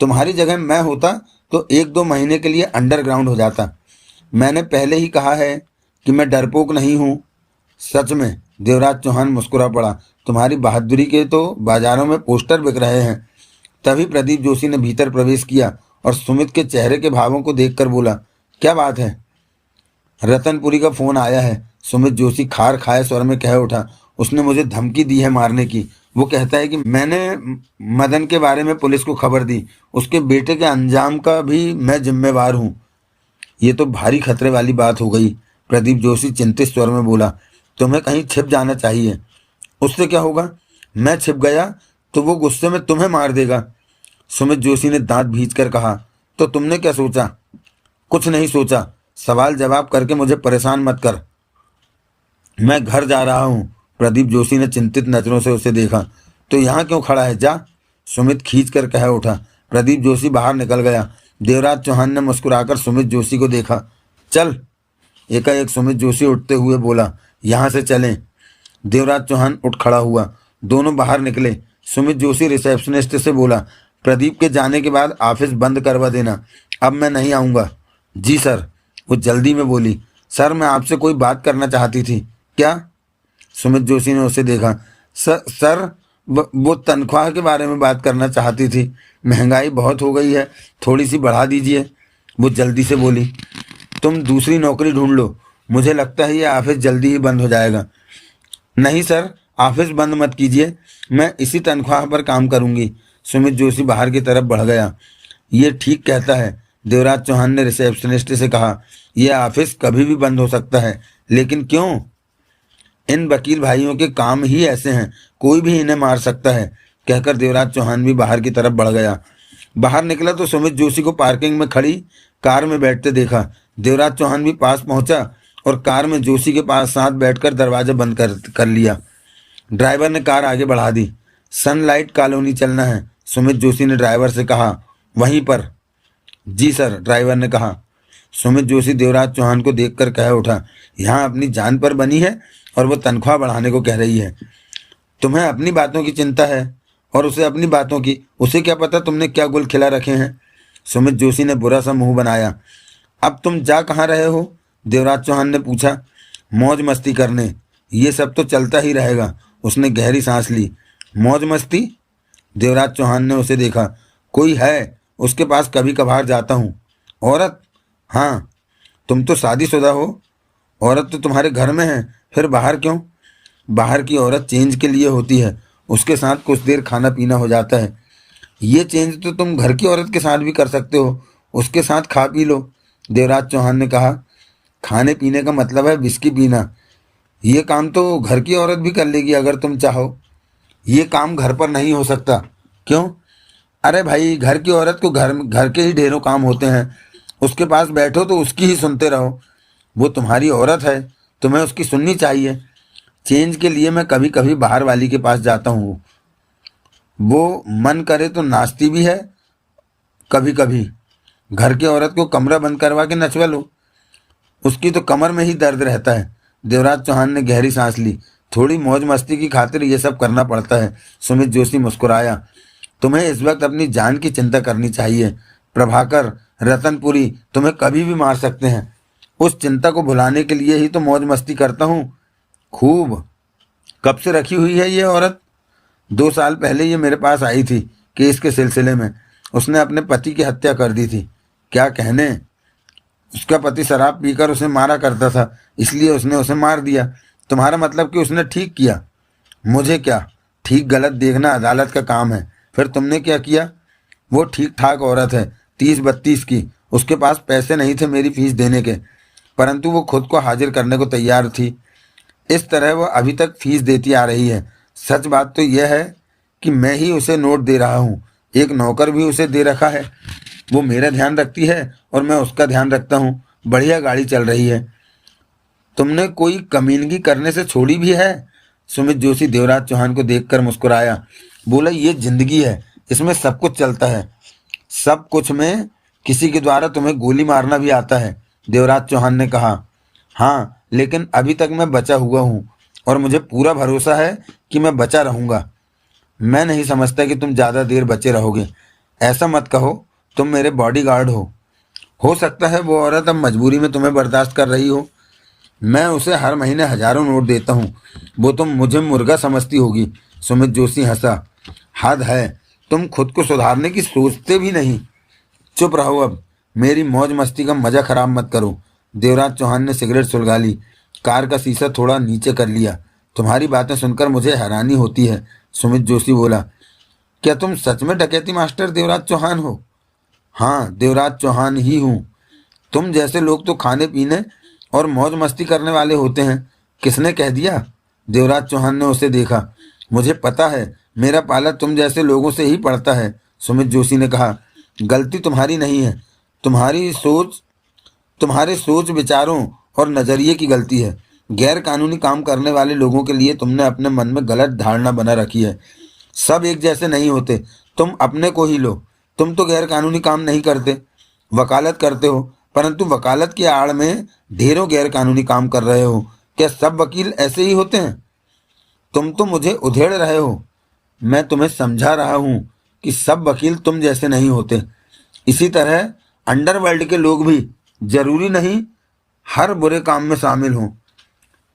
तुम्हारी जगह मैं होता तो 1-2 महीने के लिए अंडरग्राउंड हो जाता। मैंने पहले ही कहा है कि मैं डरपोक नहीं हूँ। सच में? देवराज चौहान मुस्कुरा पड़ा। तुम्हारी बहादुरी के तो बाजारों में पोस्टर बिक रहे हैं। तभी प्रदीप जोशी ने भीतर प्रवेश किया और सुमित के चेहरे के भावों को देखकर बोला, क्या बात है? रतनपुरी का फोन आया है। सुमित जोशी खार खाए स्वर में कह उठा। उसने मुझे धमकी दी है मारने की। वो कहता है कि मैंने मदन के बारे में पुलिस को खबर दी। उसके बेटे के अंजाम का भी मैं जिम्मेवार हूँ। ये तो भारी खतरे वाली बात हो गई। प्रदीप जोशी चिंतित स्वर में बोला, तुम्हें कहीं छिप जाना चाहिए। उससे क्या होगा? मैं छिप गया तो वो गुस्से में तुम्हें मार देगा। सुमित जोशी ने दांत भींचकर कहा, तो तुमने क्या सोचा? कुछ नहीं सोचा। सवाल जवाब करके मुझे परेशान मत कर। मैं घर जा रहा हूँ। प्रदीप जोशी ने चिंतित नजरों से उसे देखा। तो यहाँ क्यों खड़ा है? जा। सुमित खींच कर कह उठा। प्रदीप जोशी बाहर निकल गया। देवराज चौहान ने मुस्कुराकर सुमित जोशी को देखा। चल। एकाएक सुमित जोशी उठते हुए बोला, यहाँ से चलें। देवराज चौहान उठ खड़ा हुआ। दोनों बाहर निकले। सुमित जोशी रिसेप्शनिस्ट से बोला, प्रदीप के जाने के बाद ऑफिस बंद करवा देना। अब मैं नहीं आऊँगा। जी सर। वो जल्दी में बोली, सर मैं आपसे कोई बात करना चाहती थी। क्या? सुमित जोशी ने उसे देखा। सर वो तनख्वाह के बारे में बात करना चाहती थी। महंगाई बहुत हो गई है, थोड़ी सी बढ़ा दीजिए, वो जल्दी से बोली। तुम दूसरी नौकरी ढूंढ लो, मुझे लगता है ये ऑफिस जल्दी ही बंद हो जाएगा। नहीं सर, ऑफिस बंद मत कीजिए, मैं इसी तनख्वाह पर काम करूंगी। सुमित जोशी बाहर की तरफ बढ़ गया। ये ठीक कहता है, देवराज चौहान ने रिसेप्शनिस्ट से कहा। यह ऑफिस कभी भी बंद हो सकता है, लेकिन क्यों? इन वकील भाइयों के काम ही ऐसे हैं, कोई भी इन्हें मार सकता है, कहकर देवराज चौहान भी बाहर की तरफ बढ़ गया। बाहर निकला तो सुमित जोशी को पार्किंग में खड़ी कार में बैठते देखा। देवराज चौहान भी पास पहुंचा और कार में जोशी के पास साथ बैठकर दरवाजा बंद कर लिया। ड्राइवर ने कार आगे बढ़ा दी। सनलाइट कॉलोनी चलना है, सुमित जोशी ने ड्राइवर से कहा। वहीं पर? जी सर, ड्राइवर ने कहा। सुमित जोशी देवराज चौहान को देखकर कह उठा, यहाँ अपनी जान पर बनी है और वो तनख्वाह बढ़ाने को कह रही है। तुम्हें अपनी बातों की चिंता है और उसे अपनी बातों की। उसे क्या पता तुमने क्या गुल खिला रखे हैं। सुमित जोशी ने बुरा सा मुंह बनाया। अब तुम जा कहाँ रहे हो? देवराज चौहान ने पूछा। मौज मस्ती करने, ये सब तो चलता ही रहेगा। उसने गहरी सांस ली। मौज मस्ती? देवराज चौहान ने उसे देखा। कोई है उसके पास कभी कभार जाता हूँ। औरत? हाँ। तुम तो शादीशुदा हो। औरत तो तुम्हारे घर में है, फिर बाहर क्यों? बाहर की औरत चेंज के लिए होती है, उसके साथ कुछ देर खाना पीना हो जाता है। ये चेंज तो तुम घर की औरत के साथ भी कर सकते हो, उसके साथ खा पी लो। देवराज चौहान ने कहा। खाने पीने का मतलब है विस्की पीना। ये काम तो घर की औरत भी कर लेगी अगर तुम चाहो। ये काम घर पर नहीं हो सकता। क्यों? अरे भाई, घर की औरत को घर के ही ढेरों काम होते हैं। उसके पास बैठो तो उसकी ही सुनते रहो। वो तुम्हारी औरत है, तुम्हें उसकी सुननी चाहिए। चेंज के लिए मैं कभी कभी बाहर वाली के पास जाता हूँ, वो मन करे तो नाचती भी है कभी कभी। घर की औरत को कमरा बंद करवा के नचवा लो, उसकी तो कमर में ही दर्द रहता है। देवराज चौहान ने गहरी सांस ली। थोड़ी मौज मस्ती की खातिर ये सब करना पड़ता है। सुमित जोशी मुस्कुराया। तुम्हें इस वक्त अपनी जान की चिंता करनी चाहिए। प्रभाकर, रतनपुरी तुम्हें कभी भी मार सकते हैं। उस चिंता को भुलाने के लिए ही तो मौज मस्ती करता हूँ खूब। कब से रखी हुई है ये औरत? 2 साल पहले ये मेरे पास आई थी केस के सिलसिले में। उसने अपने पति की हत्या कर दी थी। क्या कहने, उसका पति शराब पीकर उसे मारा करता था, इसलिए उसने उसे मार दिया। तुम्हारा मतलब कि उसने ठीक किया? मुझे क्या, ठीक गलत देखना अदालत का काम है। फिर तुमने क्या किया? वो ठीक ठाक औरत है, 30-32 की। उसके पास पैसे नहीं थे मेरी फीस देने के, परंतु वो खुद को हाजिर करने को तैयार थी। इस तरह वो अभी तक फीस देती आ रही है। सच बात तो यह है कि मैं ही उसे नोट दे रहा हूँ, एक नौकर भी उसे दे रखा है। वो मेरा ध्यान रखती है और मैं उसका ध्यान रखता हूँ। बढ़िया गाड़ी चल रही है। तुमने कोई कमीनगी करने से छोड़ी भी है? सुमित जोशी देवराज चौहान को देखकर मुस्कुराया। बोला, ये जिंदगी है, इसमें सब कुछ चलता है। सब कुछ में किसी के द्वारा तुम्हें गोली मारना भी आता है, देवराज चौहान ने कहा। हाँ, लेकिन अभी तक मैं बचा हुआ हूँ और मुझे पूरा भरोसा है कि मैं बचा रहूँगा। मैं नहीं समझता कि तुम ज़्यादा देर बचे रहोगे। ऐसा मत कहो, तुम मेरे बॉडीगार्ड हो सकता है वो औरत अब मजबूरी में तुम्हें बर्दाश्त कर रही हो। मैं उसे हर महीने हजारों नोट देता हूँ, वो तुम मुझे मुर्गा समझती होगी। सुमित जोशी हंसा। हद है, तुम खुद को सुधारने की सोचते भी नहीं। चुप रहो, अब मेरी मौज मस्ती का मजा खराब मत करो। देवराज चौहान ने सिगरेट सुलगा ली, कार का शीशा थोड़ा नीचे कर लिया। तुम्हारी बातें सुनकर मुझे हैरानी होती है, सुमित जोशी बोला। क्या तुम सच में डकैती मास्टर देवराज चौहान हो? हाँ, देवराज चौहान ही हूँ। तुम जैसे लोग तो खाने पीने और मौज मस्ती करने वाले होते हैं। किसने कह दिया? देवराज चौहान ने उसे देखा। मुझे पता है, मेरा पाला तुम जैसे लोगों से ही पड़ता है, सुमित जोशी ने कहा। गलती तुम्हारी नहीं है, तुम्हारे सोच विचारों और नज़रिए की गलती है। गैर कानूनी काम करने वाले लोगों के लिए तुमने अपने मन में गलत धारणा बना रखी है। सब एक जैसे नहीं होते, तुम अपने को ही लो। तुम तो गैर कानूनी काम नहीं करते, वकालत करते हो, परंतु वकालत की आड़ में ढेरों गैर कानूनी काम कर रहे हो। क्या सब वकील ऐसे ही होते हैं? तुम तो मुझे उधेड़ रहे हो। मैं तुम्हें समझा रहा हूँ कि सब वकील तुम जैसे नहीं होते। इसी तरह अंडरवर्ल्ड के लोग भी जरूरी नहीं हर बुरे काम में शामिल हों।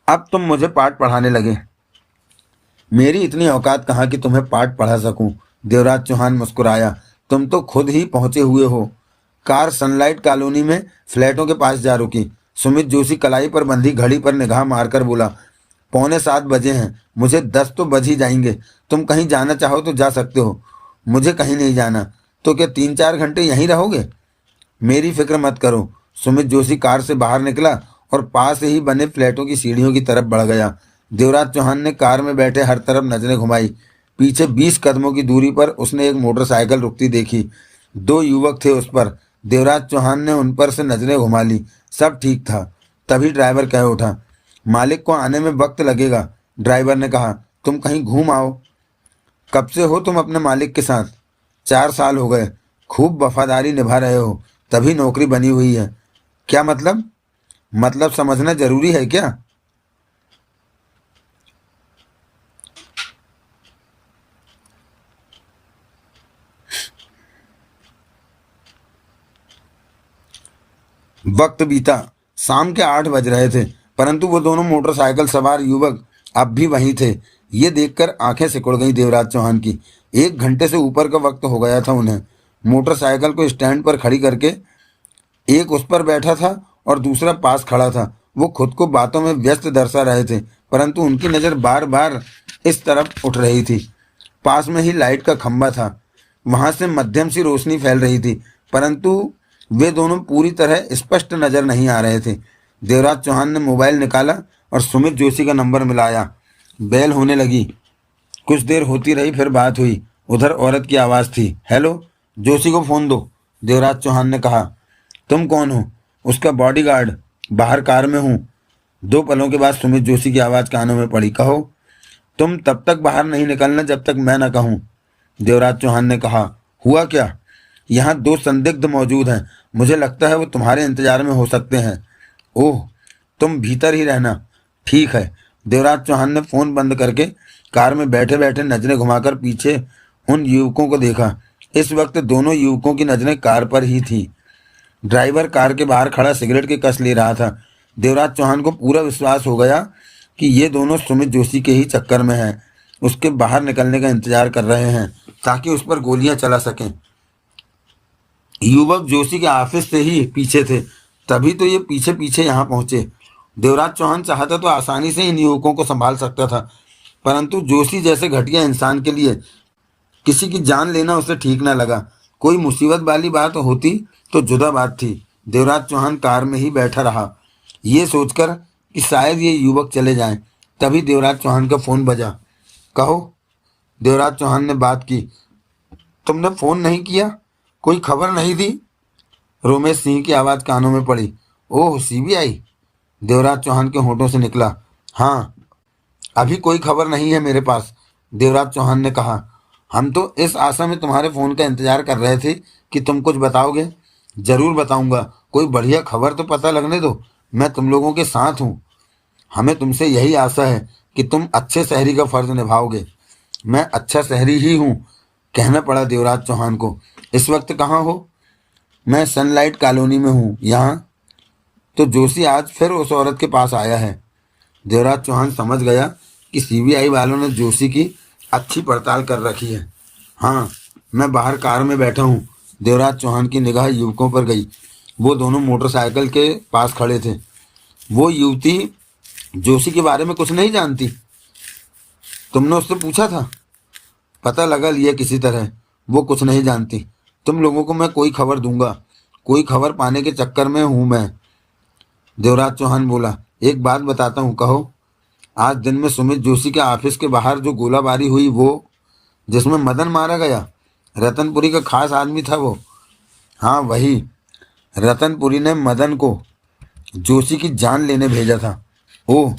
अब तुम मुझे पाठ पढ़ाने लगे। मेरी इतनी औकात कहाँ कि तुम्हें पाठ पढ़ा सकूं। देवराज चौहान मुस्कुराया। तुम तो खुद ही पहुंचे हुए हो। कार सनलाइट कॉलोनी में फ्लैटों के पास जा रुकी। सुमित जोशी कलाई पर बंधी घड़ी पर निगाह मारकर बोला, 6:45 बजे हैं, मुझे 10 तो बज ही जाएंगे। तुम कहीं जाना चाहो तो जा सकते हो। मुझे कहीं नहीं जाना। तो क्या 3-4 घंटे यहीं रहोगे? मेरी फिक्र मत करो। सुमित जोशी कार से बाहर निकला और पास ही बने फ्लैटों की सीढ़ियों की तरफ बढ़ गया। देवराज चौहान ने कार में बैठे हर तरफ नजरें घुमाई। पीछे 20 कदमों की दूरी पर उसने एक मोटरसाइकिल रुकती देखी। 2 युवक थे उस पर। देवराज चौहान ने उन पर से नजरें घुमा ली। सब ठीक था। तभी ड्राइवर कह उठा, मालिक को आने में वक्त लगेगा। ड्राइवर ने कहा, तुम कहीं घूम आओ। कब से हो तुम अपने मालिक के साथ? 4 साल हो गए। खूब वफादारी निभा रहे हो, तभी नौकरी बनी हुई है। क्या मतलब? मतलब समझना जरूरी है क्या? वक्त बीता। शाम के 8 बज रहे थे, परंतु वो दोनों मोटरसाइकिल सवार युवक अब भी वहीं थे। ये देखकर आंखें सिकुड़ गईं देवराज चौहान की। 1 घंटे से ऊपर का वक्त हो गया था उन्हें। मोटरसाइकिल को स्टैंड पर खड़ी करके एक उस पर बैठा था और दूसरा पास खड़ा था। वो खुद को बातों में व्यस्त दर्शा रहे थे, परंतु उनकी नज़र बार बार इस तरफ उठ रही थी। पास में ही लाइट का खंभा था। वहां से मध्यम सी रोशनी फैल रही थी, परंतु वे दोनों पूरी तरह स्पष्ट नजर नहीं आ रहे थे। देवराज चौहान ने मोबाइल निकाला और सुमित जोशी का नंबर मिलाया। बेल होने लगी। कुछ देर होती रही, फिर बात हुई। उधर औरत की आवाज़ थी, हेलो, जोशी को फ़ोन दो। देवराज चौहान ने कहा, तुम कौन हो? उसका बॉडीगार्ड। बाहर कार में हूँ। 2 पलों के बाद सुमित जोशी की आवाज़ कानों में पड़ी, कहो। तुम तब तक बाहर नहीं निकलना जब तक मैं न कहूँ। देवराज चौहान ने कहा, हुआ क्या? यहाँ 2 संदिग्ध मौजूद हैं। मुझे लगता है वो तुम्हारे इंतजार में हो सकते हैं। ओह, तुम भीतर ही रहना। ठीक है। देवराज चौहान ने फ़ोन बंद करके कार में बैठे बैठे नजरें घुमाकर पीछे उन युवकों को देखा। इस वक्त दोनों युवकों की नजरें कार पर ही थी। ड्राइवर कार के बाहर खड़ा सिगरेट की कस ले रहा था। देवराज चौहान को पूरा विश्वास हो गया कि ये दोनों सुमित जोशी के ही चक्कर में हैं। उसके बाहर निकलने का इंतजार कर रहे हैं ताकि उस पर गोलियां चला सकें। युवक जोशी के ऑफिस से ही पीछे थे, तभी तो ये पीछे पीछे यहाँ पहुंचे। देवराज चौहान चाहता तो आसानी से इन युवकों को संभाल सकता था, परंतु जोशी जैसे घटिया इंसान के लिए किसी की जान लेना उसे ठीक न लगा। कोई मुसीबत वाली बात होती तो जुदा बात थी। देवराज चौहान कार में ही बैठा रहा, ये सोचकर कि शायद ये युवक चले जाएं। तभी देवराज चौहान का फ़ोन बजा। कहो। देवराज चौहान ने बात की। तुमने फ़ोन नहीं किया? कोई खबर नहीं दी? रोमेश सिंह की आवाज़ कानों में पड़ी। ओह, सीबीआई? देवराज चौहान के होठों से निकला, हाँ, अभी कोई खबर नहीं है मेरे पास। देवराज चौहान ने कहा, हम तो इस आशा में तुम्हारे फ़ोन का इंतजार कर रहे थे कि तुम कुछ बताओगे। ज़रूर बताऊंगा। कोई बढ़िया खबर तो पता लगने दो। मैं तुम लोगों के साथ हूँ। हमें तुमसे यही आशा है कि तुम अच्छे शहरी का फ़र्ज निभाओगे। मैं अच्छा शहरी ही हूँ, कहना पड़ा देवराज चौहान को। इस वक्त कहाँ हो? मैं सनलाइट कॉलोनी में हूँ। यहाँ? तो जोशी आज फिर उस औरत के पास आया है। देवराज चौहान समझ गया कि सीबीआई वालों ने जोशी की अच्छी पड़ताल कर रखी है। हाँ, मैं बाहर कार में बैठा हूँ। देवराज चौहान की निगाह युवकों पर गई। वो दोनों मोटरसाइकिल के पास खड़े थे। वो युवती जोशी के बारे में कुछ नहीं जानती? तुमने उससे पूछा था? पता लगा लिया किसी तरह। वो कुछ नहीं जानती। तुम लोगों को मैं कोई खबर दूंगा। कोई खबर पाने के चक्कर में हूँ मैं। देवराज चौहान बोला, एक बात बताता हूँ, कहो। आज दिन में सुमित जोशी के ऑफिस के बाहर जो गोलाबारी हुई, वो जिसमें मदन मारा गया, रतनपुरी का खास आदमी था वो। हाँ, वही। रतनपुरी ने मदन को जोशी की जान लेने भेजा था। ओह,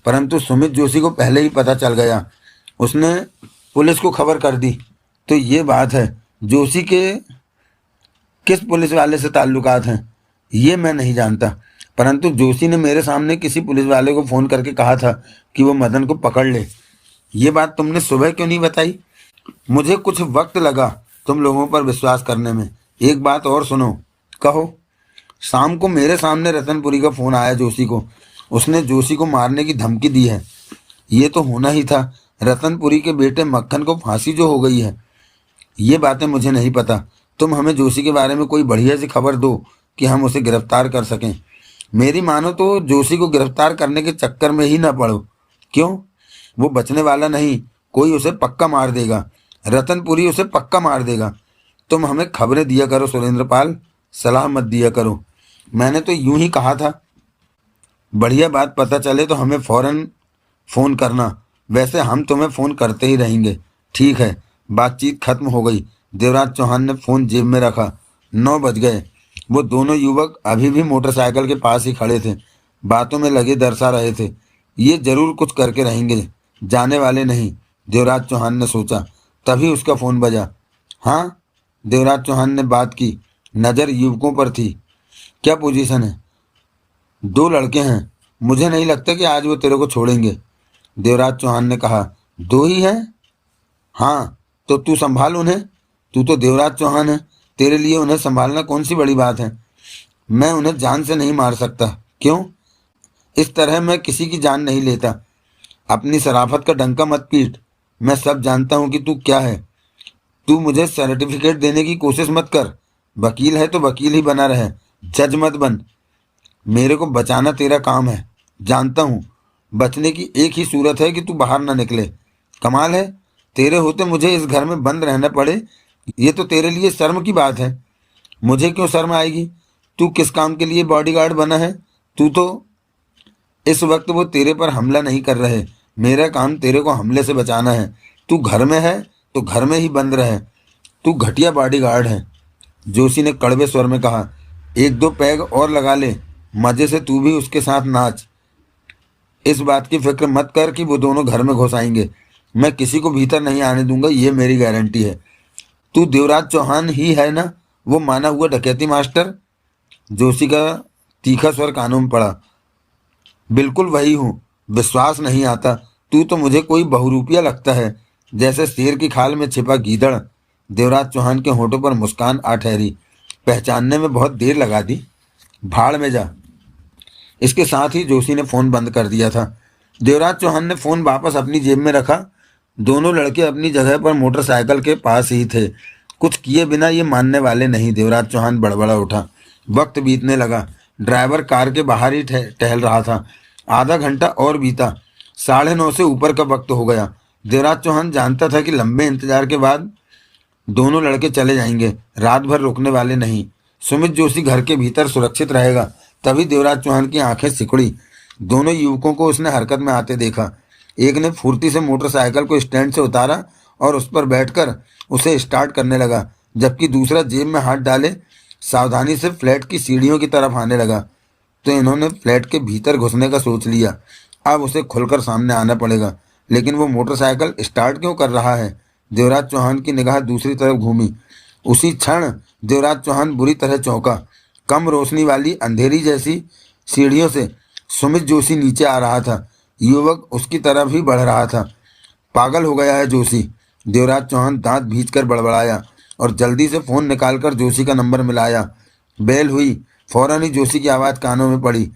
परंतु सुमित जोशी को पहले ही पता चल गया। उसने पुलिस को खबर कर दी। तो ये बात है। जोशी के किस पुलिस वाले से ताल्लुकात हैं ये मैं नहीं जानता, परंतु जोशी ने मेरे सामने किसी पुलिस वाले को फ़ोन करके कहा था कि वो मदन को पकड़ ले। ये बात तुमने सुबह क्यों नहीं बताई? मुझे कुछ वक्त लगा तुम लोगों पर विश्वास करने में। एक बात और सुनो, कहो। शाम को मेरे सामने रतनपुरी का फ़ोन आया जोशी को। उसने जोशी को मारने की धमकी दी है। ये तो होना ही था। रतनपुरी के बेटे मक्खन को फांसी जो हो गई है। ये बातें मुझे नहीं पता। तुम हमें जोशी के बारे में कोई बढ़िया सी खबर दो कि हम उसे गिरफ्तार कर सकें। मेरी मानो तो जोशी को गिरफ्तार करने के चक्कर में ही ना पड़ो। क्यों? वो बचने वाला नहीं, कोई उसे पक्का मार देगा। रतनपुरी उसे पक्का मार देगा। तुम हमें खबरें दिया करो सुरेंद्रपाल, सलाह मत दिया करो। मैंने तो यूं ही कहा था। बढ़िया बात पता चले तो हमें फौरन फ़ोन करना। वैसे हम तुम्हें फ़ोन करते ही रहेंगे। ठीक है। बातचीत खत्म हो गई। देवराज चौहान ने फ़ोन जेब में रखा। 9 बज गए। वो दोनों युवक अभी भी मोटरसाइकिल के पास ही खड़े थे, बातों में लगे दरसा रहे थे। ये जरूर कुछ करके रहेंगे, जाने वाले नहीं, देवराज चौहान ने सोचा। तभी उसका फ़ोन बजा। हाँ, देवराज चौहान ने बात की। नज़र युवकों पर थी। क्या पोजीशन है? 2 लड़के हैं। मुझे नहीं लगता कि आज वो तेरे को छोड़ेंगे, देवराज चौहान ने कहा। 2 ही हैं? हाँ, तो तू संभाल उन्हें। तू तो देवराज चौहान है, तेरे लिए उन्हें संभालना कौन सी बड़ी बात है। मैं उन्हें जान से नहीं मार सकता। क्यों? इस तरह मैं किसी की जान नहीं लेता। अपनी शराफत का डंका मत पीट। मैं सब जानता हूँ कि तू क्या है। तू मुझे सर्टिफिकेट देने की कोशिश मत कर। वकील है तो वकील ही बना रहे, जज मत बन। मेरे को बचाना तेरा काम है, जानता हूँ। बचने की एक ही सूरत है कि तू बाहर ना निकले। कमाल है, तेरे होते मुझे इस घर में बंद रहना पड़े। ये तो तेरे लिए शर्म की बात है। मुझे क्यों शर्म आएगी? तू किस काम के लिए बॉडीगार्ड बना है? तू तो इस वक्त वो तेरे पर हमला नहीं कर रहे। मेरा काम तेरे को हमले से बचाना है। तू घर में है तो घर में ही बंद रहे। तू घटिया बॉडीगार्ड है, जोशी ने कड़वे स्वर में कहा। 1-2 पैग और लगा ले, मजे से तू भी उसके साथ नाच। इस बात की फिक्र मत कर कि वो दोनों घर में घुस आएंगे। मैं किसी को भीतर नहीं आने दूंगा, ये मेरी गारंटी है। तू देवराज चौहान ही है ना, वो माना हुआ डकैती मास्टर? जोशी का तीखा स्वर कानों में पड़ा। बिल्कुल वही हूँ। विश्वास नहीं आता। तू तो मुझे कोई बहुरूपिया लगता है, जैसे शेर की खाल में छिपा गीदड़। देवराज चौहान के होठों पर मुस्कान आ ठहरी। पहचानने में बहुत देर लगा दी। भाड़ में जा। इसके साथ ही जोशी ने फ़ोन बंद कर दिया था। देवराज चौहान ने फ़ोन वापस अपनी जेब में रखा। दोनों लड़के अपनी जगह पर मोटरसाइकिल के पास ही थे। कुछ किए बिना ये मानने वाले नहीं। देवराज चौहान बड़बड़ा उठा। वक्त बीतने लगा। ड्राइवर कार के बाहर ही टहल रहा था। आधा घंटा और बीता। 9:30 से ऊपर का वक्त हो गया। देवराज चौहान जानता था कि लंबे इंतजार के बाद दोनों लड़के चले जाएंगे, रात भर रुकने वाले नहीं। सुमित जोशी घर के भीतर सुरक्षित रहेगा। तभी देवराज चौहान की आंखें सिकुड़ी। दोनों युवकों को उसने हरकत में आते देखा। एक ने फुर्ती से मोटरसाइकिल को स्टैंड से उतारा और उस पर बैठकर उसे स्टार्ट करने लगा, जबकि दूसरा जेब में हाथ डाले सावधानी से फ्लैट की सीढ़ियों की तरफ आने लगा। तो इन्होंने फ्लैट के भीतर घुसने का सोच लिया। अब उसे खुलकर सामने आना पड़ेगा। लेकिन वो मोटरसाइकिल स्टार्ट क्यों कर रहा है? देवराज चौहान की निगाह दूसरी तरफ घूमी। उसी क्षण देवराज चौहान बुरी तरह चौंका। कम रोशनी वाली अंधेरी जैसी सीढ़ियों से सुमित जोशी नीचे आ रहा था। युवक उसकी तरफ ही बढ़ रहा था। पागल हो गया है जोशी, देवराज चौहान दांत भींचकर बड़बड़ाया और जल्दी से फ़ोन निकालकर जोशी का नंबर मिलाया। बेल हुई। फौरन ही जोशी की आवाज़ कानों में पड़ी।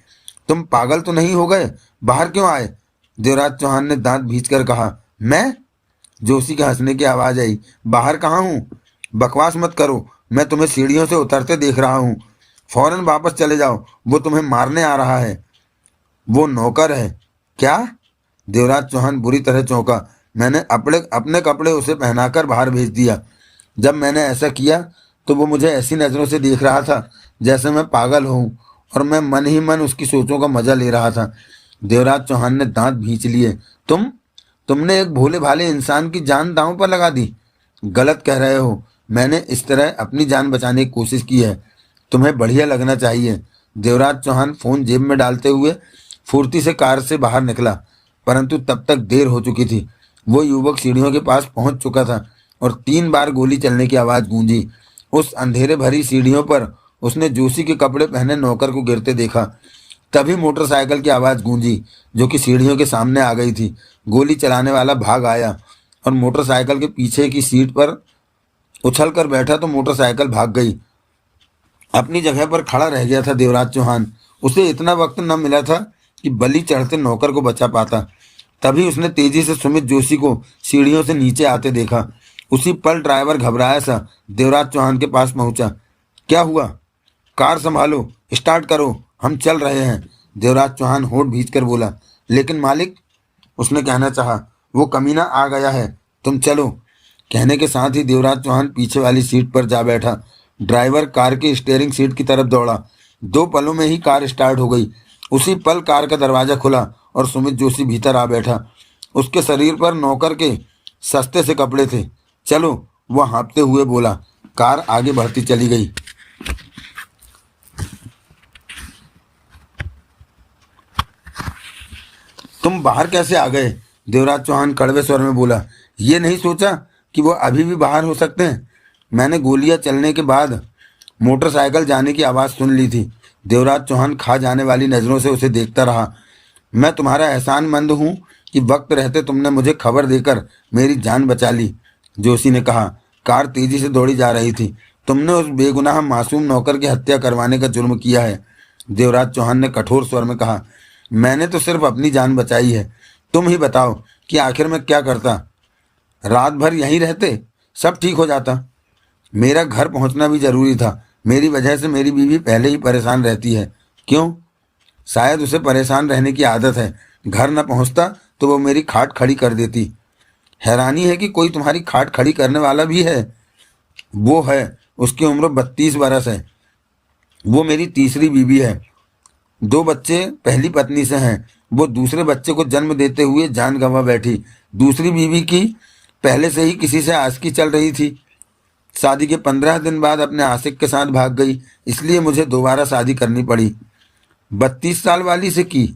तुम पागल तो नहीं हो गए? बाहर क्यों आए? देवराज चौहान ने दांत भींचकर कहा। मैं? जोशी के हंसने की आवाज़ आई। बाहर कहाँ हूँ? बकवास मत करो। मैं तुम्हें सीढ़ियों से उतरते देख रहा हूँ। फौरन वापस चले जाओ, वो तुम्हें मारने आ रहा है। वो नौकर है। क्या? देवराज चौहान बुरी तरह चौंका। मैंने अपने कपड़े उसे पहनाकर बाहर भेज दिया। जब मैंने ऐसा किया तो वो मुझे ऐसी नज़रों से देख रहा था जैसे मैं पागल हूँ, और मैं मन ही मन उसकी सोचों का मजा ले रहा था। देवराज चौहान ने दांत भींच लिए। तुमने एक भोले भाले इंसान की जान दांव पर लगा दी। गलत कह रहे हो। मैंने इस तरह अपनी जान बचाने की कोशिश की है। तुम्हें बढ़िया लगना चाहिए। देवराज चौहान फ़ोन जेब में डालते हुए फुर्ती से कार से बाहर निकला, परंतु तब तक देर हो चुकी थी। वो युवक सीढ़ियों के पास पहुंच चुका था और 3 बार गोली चलने की आवाज़ गूंजी। उस अंधेरे भरी सीढ़ियों पर उसने जोशी के कपड़े पहने नौकर को गिरते देखा। तभी मोटरसाइकिल की आवाज़ गूंजी, जो कि सीढ़ियों के सामने आ गई थी। गोली चलाने वाला भाग आया और मोटरसाइकिल के पीछे की सीट पर उछल कर बैठा तो मोटरसाइकिल भाग गई। अपनी जगह पर खड़ा रह गया था देवराज चौहान। उसे इतना वक्त न मिला था कि बलि चढ़ते नौकर को बचा पाता। तभी उसने तेजी से सुमित जोशी को सीढ़ियों से नीचे आते देखा। उसी पल ड्राइवर घबराया सा देवराज चौहान के पास पहुंचा। क्या हुआ? कार संभालो, स्टार्ट करो, हम चल रहे हैं। देवराज चौहान होठ भींचकर बोला। लेकिन मालिक, उसने कहना चाहा, वो कमीना आ गया है, तुम चलो। कहने के साथ ही देवराज चौहान पीछे वाली सीट पर जा बैठा। ड्राइवर कार की स्टीयरिंग सीट की तरफ दौड़ा। 2 पलों में ही कार स्टार्ट हो गई। उसी पल कार का दरवाजा खुला और सुमित जोशी भीतर आ बैठा। उसके शरीर पर नौकर के सस्ते से कपड़े थे। चलो, वह हाँफते हुए बोला। कार आगे बढ़ती चली गई। तुम बाहर कैसे आ गए? देवराज चौहान कड़वे स्वर में बोला। ये नहीं सोचा कि वो अभी भी बाहर हो सकते हैं? मैंने गोलियां चलने के बाद मोटरसाइकिल जाने की आवाज़ सुन ली थी। देवराज चौहान खा जाने वाली नज़रों से उसे देखता रहा। मैं तुम्हारा एहसानमंद हूँ कि वक्त रहते तुमने मुझे खबर देकर मेरी जान बचा ली, जोशी ने कहा। कार तेजी से दौड़ी जा रही थी। तुमने उस बेगुनाह मासूम नौकर की हत्या करवाने का जुर्म किया है, देवराज चौहान ने कठोर स्वर में कहा। मैंने तो सिर्फ अपनी जान बचाई है। तुम ही बताओ कि आखिर मैं क्या करता? रात भर यहीं रहते, सब ठीक हो जाता। मेरा घर पहुंचना भी जरूरी था। मेरी वजह से मेरी बीवी पहले ही परेशान रहती है। क्यों? शायद उसे परेशान रहने की आदत है। घर न पहुंचता तो वो मेरी खाट खड़ी कर देती। हैरानी है कि कोई तुम्हारी खाट खड़ी करने वाला भी है। वो है, उसकी उम्र 32 बरस है। वो मेरी तीसरी बीवी है। 2 बच्चे पहली पत्नी से हैं। वो दूसरे बच्चे को जन्म देते हुए जान गंवा बैठी। दूसरी बीवी की पहले से ही किसी से आशिकी चल रही थी। शादी के 15 दिन बाद अपने आशिक के साथ भाग गई, इसलिए मुझे दोबारा शादी करनी पड़ी। 32 साल वाली से की,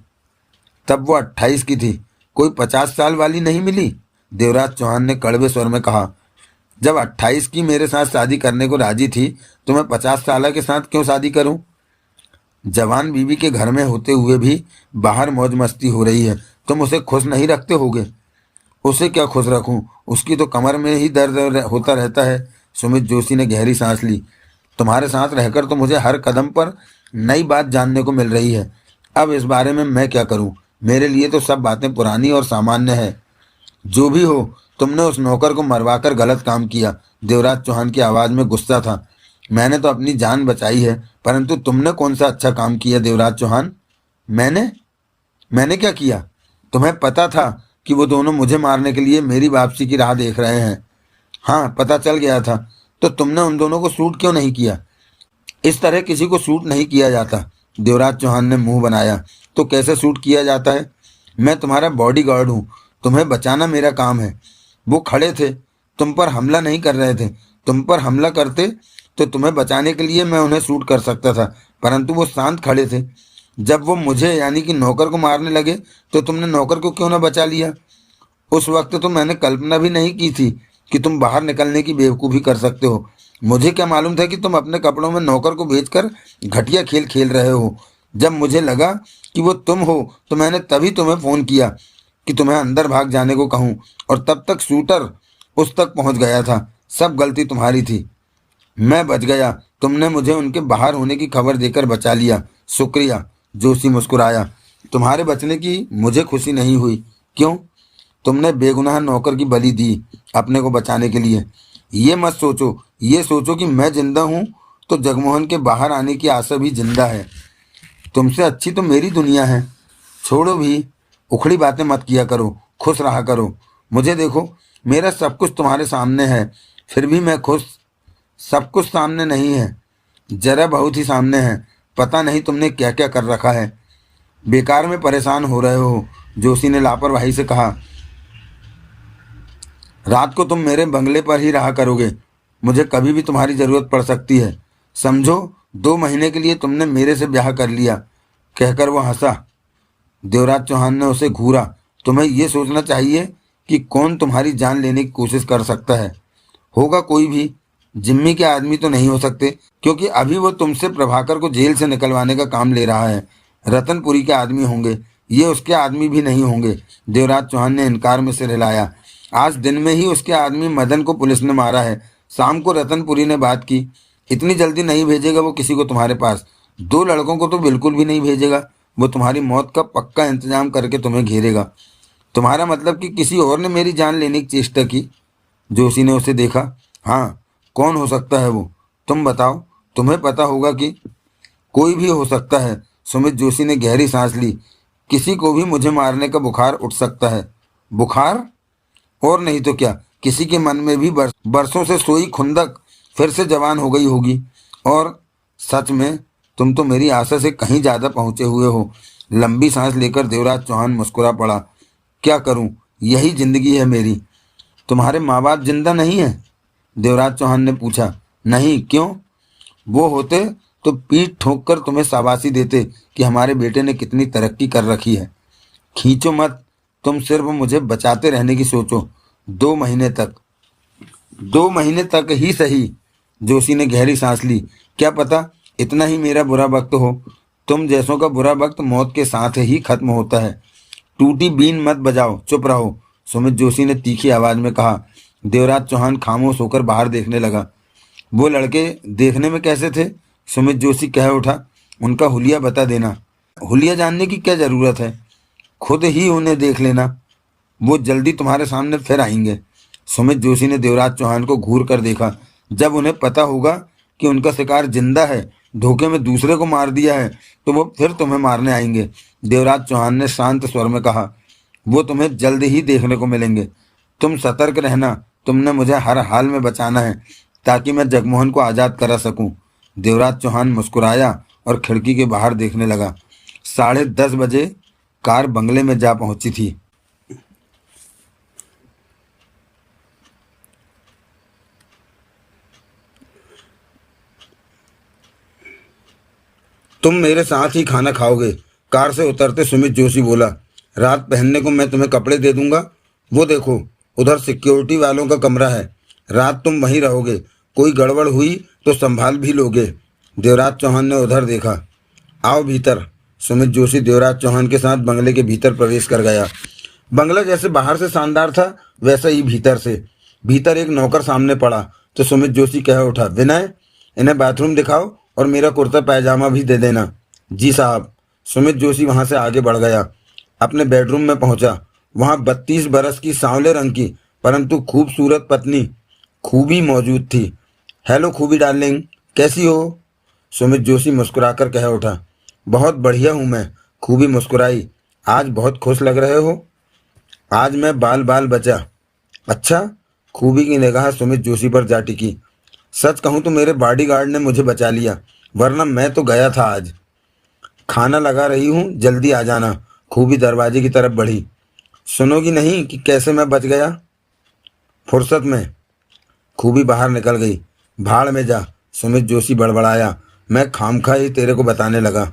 तब वो 28 की थी। कोई 50 साल वाली नहीं मिली, देवराज चौहान ने कड़वे स्वर में कहा। जब 28 की मेरे साथ शादी करने को राजी थी तो मैं 50 साल के साथ क्यों शादी करूं? जवान बीवी के घर में होते हुए भी बाहर मौज मस्ती हो रही है, तुम उसे खुश नहीं रखते होगे। उसे क्या खुश रखूं? उसकी तो कमर में ही दर्द होता रहता है। सुमित जोशी ने गहरी सांस ली। तुम्हारे साथ रहकर तो मुझे हर कदम पर नई बात जानने को मिल रही है। अब इस बारे में मैं क्या करूं? मेरे लिए तो सब बातें पुरानी और सामान्य है। जो भी हो, तुमने उस नौकर को मरवाकर गलत काम किया। देवराज चौहान की आवाज़ में गुस्सा था। मैंने तो अपनी जान बचाई है, परंतु तुमने कौन सा अच्छा काम किया देवराज चौहान? मैंने क्या किया? तुम्हें पता था कि वो दोनों मुझे मारने के लिए मेरी वापसी की राह देख रहे हैं? हाँ, पता चल गया था। तो तुमने उन दोनों को शूट क्यों नहीं किया? इस तरह किसी को शूट नहीं किया जाता, देवराज चौहान ने मुंह बनाया। तो कैसे शूट किया जाता है? मैं तुम्हारा बॉडीगार्ड हूँ, तुम्हें बचाना मेरा काम है। वो खड़े थे, तुम पर हमला नहीं कर रहे थे। तुम पर हमला करते तो तुम्हें बचाने के लिए मैं उन्हें शूट कर सकता था, परंतु वो शांत खड़े थे। जब वो मुझे यानी कि नौकर को मारने लगे तो तुमने नौकर को क्यों ना बचा लिया? उस वक्त तो मैंने कल्पना भी नहीं की थी कि तुम बाहर निकलने की बेवकूफ़ी कर सकते हो। मुझे क्या मालूम था कि तुम अपने कपड़ों में नौकर को बेचकर घटिया खेल खेल रहे हो। जब मुझे लगा कि वो तुम हो तो मैंने तभी तुम्हें फ़ोन किया कि तुम्हें अंदर भाग जाने को कहूँ, और तब तक शूटर उस तक पहुँच गया था। सब गलती तुम्हारी थी। मैं बच गया, तुमने मुझे उनके बाहर होने की खबर देकर बचा लिया। शुक्रिया, जोशी मुस्कुराया। तुम्हारे बचने की मुझे खुशी नहीं हुई। क्यों? तुमने बेगुनाह नौकर की बलि दी अपने को बचाने के लिए। ये मत सोचो, ये सोचो कि मैं जिंदा हूँ तो जगमोहन के बाहर आने की आशा भी जिंदा है। तुमसे अच्छी तो मेरी दुनिया है। छोड़ो भी, उखड़ी बातें मत किया करो, खुश रहा करो। मुझे देखो, मेरा सब कुछ तुम्हारे सामने है, फिर भी मैं खुश। सब कुछ सामने नहीं है, जरा बहुत ही सामने है। पता नहीं तुमने क्या क्या कर रखा है। बेकार में परेशान हो रहे हो, जोशी ने लापरवाही से कहा। रात को तुम मेरे बंगले पर ही रहा करोगे। मुझे कभी भी तुम्हारी ज़रूरत पड़ सकती है। समझो, 2 महीने के लिए तुमने मेरे से ब्याह कर लिया, कहकर वो हंसा। देवराज चौहान ने उसे घूरा। तुम्हें यह सोचना चाहिए कि कौन तुम्हारी जान लेने की कोशिश कर सकता है। होगा कोई भी। जिम्मी के आदमी तो नहीं हो सकते, क्योंकि अभी वो तुमसे प्रभाकर को जेल से निकलवाने का काम ले रहा है। रतनपुरी के आदमी होंगे, ये उसके आदमी भी नहीं होंगे। देवराज चौहान ने इनकार में सिर हिलाया। आज दिन में ही उसके आदमी मदन को पुलिस ने मारा है। शाम को रतनपुरी ने बात की। इतनी जल्दी नहीं भेजेगा वो किसी को तुम्हारे पास। 2 लड़कों को तो बिल्कुल भी नहीं भेजेगा। वो तुम्हारी मौत का पक्का इंतजाम करके तुम्हें घेरेगा। तुम्हारा मतलब कि किसी और ने मेरी जान लेने की चेष्टा की? जोशी ने उसे देखा। हाँ, कौन हो सकता है वो? तुम बताओ, तुम्हें पता होगा कि। कोई भी हो सकता है। सुमित जोशी ने गहरी सांस ली। किसी को भी मुझे मारने का बुखार उठ सकता है। बुखार? और नहीं तो क्या, किसी के मन में भी बरसों से सोई खुंदक फिर से जवान हो गई होगी। और सच में तुम तो मेरी आशा से कहीं ज़्यादा पहुंचे हुए हो। लंबी सांस लेकर देवराज चौहान मुस्कुरा पड़ा। क्या करूं, यही जिंदगी है मेरी। तुम्हारे माँ बाप जिंदा नहीं है? देवराज चौहान ने पूछा। नहीं, क्यों? वो होते तो पीठ ठोक कर तुम्हें शाबाशी देते कि हमारे बेटे ने कितनी तरक्की कर रखी है। खींचो मत, तुम सिर्फ मुझे बचाते रहने की सोचो। 2 महीने तक, 2 महीने तक ही सही। जोशी ने गहरी सांस ली। क्या पता इतना ही मेरा बुरा वक्त हो। तुम जैसों का बुरा वक्त मौत के साथ ही खत्म होता है। टूटी बीन मत बजाओ, चुप रहो, सुमित जोशी ने तीखी आवाज में कहा। देवराज चौहान खामोश होकर बाहर देखने लगा। वो लड़के देखने में कैसे थे? सुमित जोशी कह उठा। उनका हुलिया बता देना। हुलिया जानने की क्या जरूरत है, खुद ही उन्हें देख लेना। वो जल्दी तुम्हारे सामने फिर आएंगे। सुमित जोशी ने देवराज चौहान को घूर कर देखा। जब उन्हें पता होगा कि उनका शिकार जिंदा है, धोखे में दूसरे को मार दिया है, तो वो फिर तुम्हें मारने आएंगे। देवराज चौहान ने शांत स्वर में कहा। वो तुम्हें जल्द ही देखने को मिलेंगे। तुम सतर्क रहना। तुमने मुझे हर हाल में बचाना है ताकि मैं जगमोहन को आज़ाद करा सकूं। देवराज चौहान मुस्कुराया और खिड़की के बाहर देखने लगा। 10:30 बजे कार बंगले में जा पहुंची थी। तुम मेरे साथ ही खाना खाओगे, कार से उतरते सुमित जोशी बोला। रात पहनने को मैं तुम्हें कपड़े दे दूंगा। वो देखो, उधर सिक्योरिटी वालों का कमरा है। रात तुम वहीं रहोगे। कोई गड़बड़ हुई तो संभाल भी लोगे। देवराज चौहान ने उधर देखा। आओ भीतर। सुमित जोशी देवराज चौहान के साथ बंगले के भीतर प्रवेश कर गया। बंगला जैसे बाहर से शानदार था, वैसा ही भीतर से। भीतर एक नौकर सामने पड़ा तो सुमित जोशी कह उठा। विनय, इन्हें बाथरूम दिखाओ और मेरा कुर्ता पैजामा भी दे देना। जी साहब। सुमित जोशी वहां से आगे बढ़ गया। अपने बेडरूम में पहुंचा। वहां 32 बरस की सांवले रंग की परंतु खूबसूरत पत्नी खूबी मौजूद थी। हेलो खूबी डार्लिंग, कैसी हो? सुमित जोशी मुस्कुराकर कह उठा। बहुत बढ़िया हूं मैं। खूबी मुस्कुराई। आज बहुत खुश लग रहे हो। आज मैं बाल बाल बचा। अच्छा? खूबी की निगाह सुमित जोशी पर जा टिकी। सच कहूं तो मेरे बॉडीगार्ड ने मुझे बचा लिया, वरना मैं तो गया था आज। खाना लगा रही हूं, जल्दी आ जाना। खूबी दरवाजे की तरफ बढ़ी। सुनोगी नहीं कि कैसे मैं बच गया? फुर्सत में। खूबी बाहर निकल गई। भाड़ में जा, सुमित जोशी बड़बड़ाया। मैं खामखा ही तेरे को बताने लगा।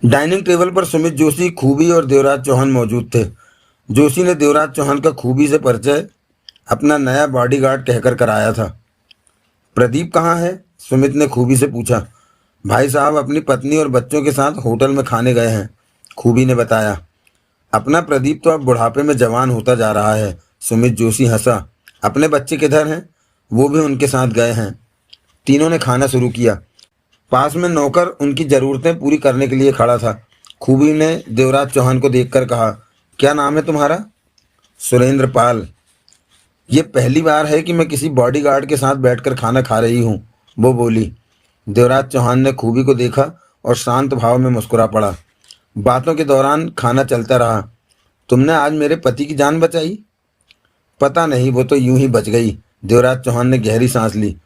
डाइनिंग टेबल पर सुमित जोशी, खूबी और देवराज चौहान मौजूद थे। जोशी ने देवराज चौहान का खूबी से परिचय अपना नया बॉडीगार्ड कहकर कराया था। प्रदीप कहाँ है? सुमित ने खूबी से पूछा। भाई साहब अपनी पत्नी और बच्चों के साथ होटल में खाने गए हैं, खूबी ने बताया। अपना प्रदीप तो अब बुढ़ापे में जवान होता जा रहा है। सुमित जोशी हंसा। अपने बच्चे किधर हैं? वो भी उनके साथ गए हैं। तीनों ने खाना शुरू किया। पास में नौकर उनकी ज़रूरतें पूरी करने के लिए खड़ा था। खूबी ने देवराज चौहान को देखकर कहा। क्या नाम है तुम्हारा? सुरेंद्र पाल। ये पहली बार है कि मैं किसी बॉडीगार्ड के साथ बैठकर खाना खा रही हूँ, वो बोली। देवराज चौहान ने खूबी को देखा और शांत भाव में मुस्कुरा पड़ा। बातों के दौरान खाना चलता रहा। तुमने आज मेरे पति की जान बचाई। पता नहीं, वो तो यूं ही बच गई। देवराज चौहान ने गहरी सांस ली।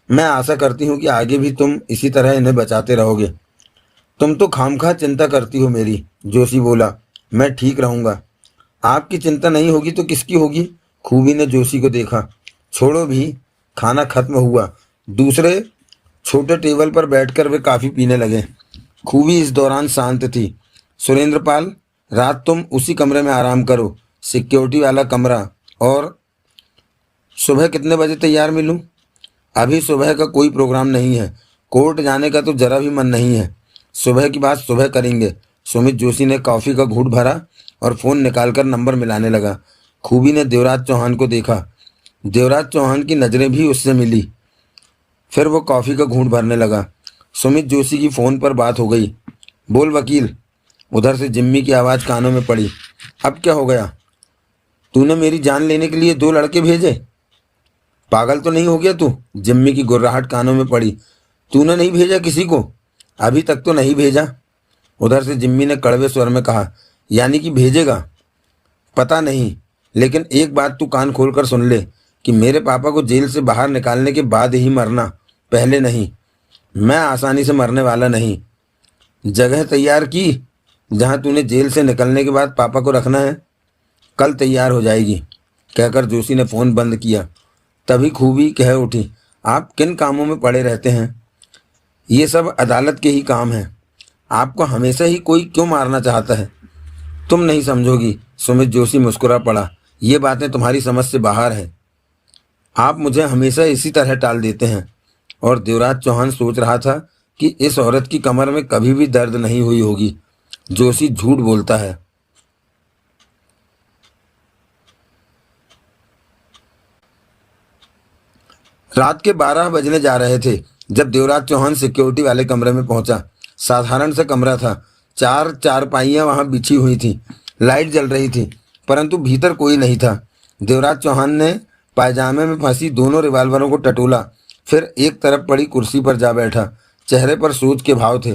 मैं आशा करती हूँ कि आगे भी तुम इसी तरह इन्हें बचाते रहोगे। तुम तो खामखा चिंता करती हो मेरी, जोशी बोला। मैं ठीक रहूंगा। आपकी चिंता नहीं होगी तो किसकी होगी? खूबी ने जोशी को देखा। छोड़ो भी, खाना खत्म हुआ। दूसरे छोटे टेबल पर बैठकर वे काफ़ी पीने लगे। खूबी इस दौरान शांत थी। सुरेंद्र पाल, रात तुम उसी कमरे में आराम करो, सिक्योरिटी वाला कमरा। और सुबह कितने बजे तैयार मिलूं? अभी सुबह का कोई प्रोग्राम नहीं है। कोर्ट जाने का तो जरा भी मन नहीं है। सुबह की बात सुबह करेंगे। सुमित जोशी ने कॉफ़ी का घूंट भरा और फ़ोन निकालकर नंबर मिलाने लगा। खूबी ने देवराज चौहान को देखा। देवराज चौहान की नज़रें भी उससे मिली। फिर वो कॉफ़ी का घूंट भरने लगा। सुमित जोशी की फ़ोन पर बात हो गई। बोल वकील। उधर से जिम्मी की आवाज़ कानों में पड़ी। अब क्या हो गया? तूने मेरी जान लेने के लिए 2 लड़के भेजे? पागल तो नहीं हो गया तू? जिम्मी की गुर्राहट कानों में पड़ी। तूने नहीं भेजा किसी को? अभी तक तो नहीं भेजा। उधर से जिम्मी ने कड़वे स्वर में कहा। यानी कि भेजेगा? पता नहीं, लेकिन एक बात तू कान खोलकर सुन ले कि मेरे पापा को जेल से बाहर निकालने के बाद ही मरना, पहले नहीं। मैं आसानी से मरने वाला नहीं। जगह तैयार की जहां तूने जेल से निकलने के बाद पापा को रखना है? कल तैयार हो जाएगी, कहकर जोशी ने फ़ोन बंद किया। तभी खूबी कह उठी। आप किन कामों में पड़े रहते हैं? ये सब अदालत के ही काम हैं। आपको हमेशा ही कोई क्यों मारना चाहता है? तुम नहीं समझोगी। सुमित जोशी मुस्कुरा पड़ा। ये बातें तुम्हारी समझ से बाहर है। आप मुझे हमेशा इसी तरह टाल देते हैं। और देवराज चौहान सोच रहा था कि इस औरत की कमर में कभी भी दर्द नहीं हुई होगी। जोशी झूठ बोलता है। रात के 12 बजने जा रहे थे जब देवराज चौहान सिक्योरिटी वाले कमरे में पहुंचा। साधारण सा कमरा था। 4 चारपाइयां वहां बिछी हुई थी। लाइट जल रही थी, परंतु भीतर कोई नहीं था। देवराज चौहान ने पायजामे में फंसी दोनों रिवाल्वरों को टटोला, फिर एक तरफ पड़ी कुर्सी पर जा बैठा। चेहरे पर सोच के भाव थे।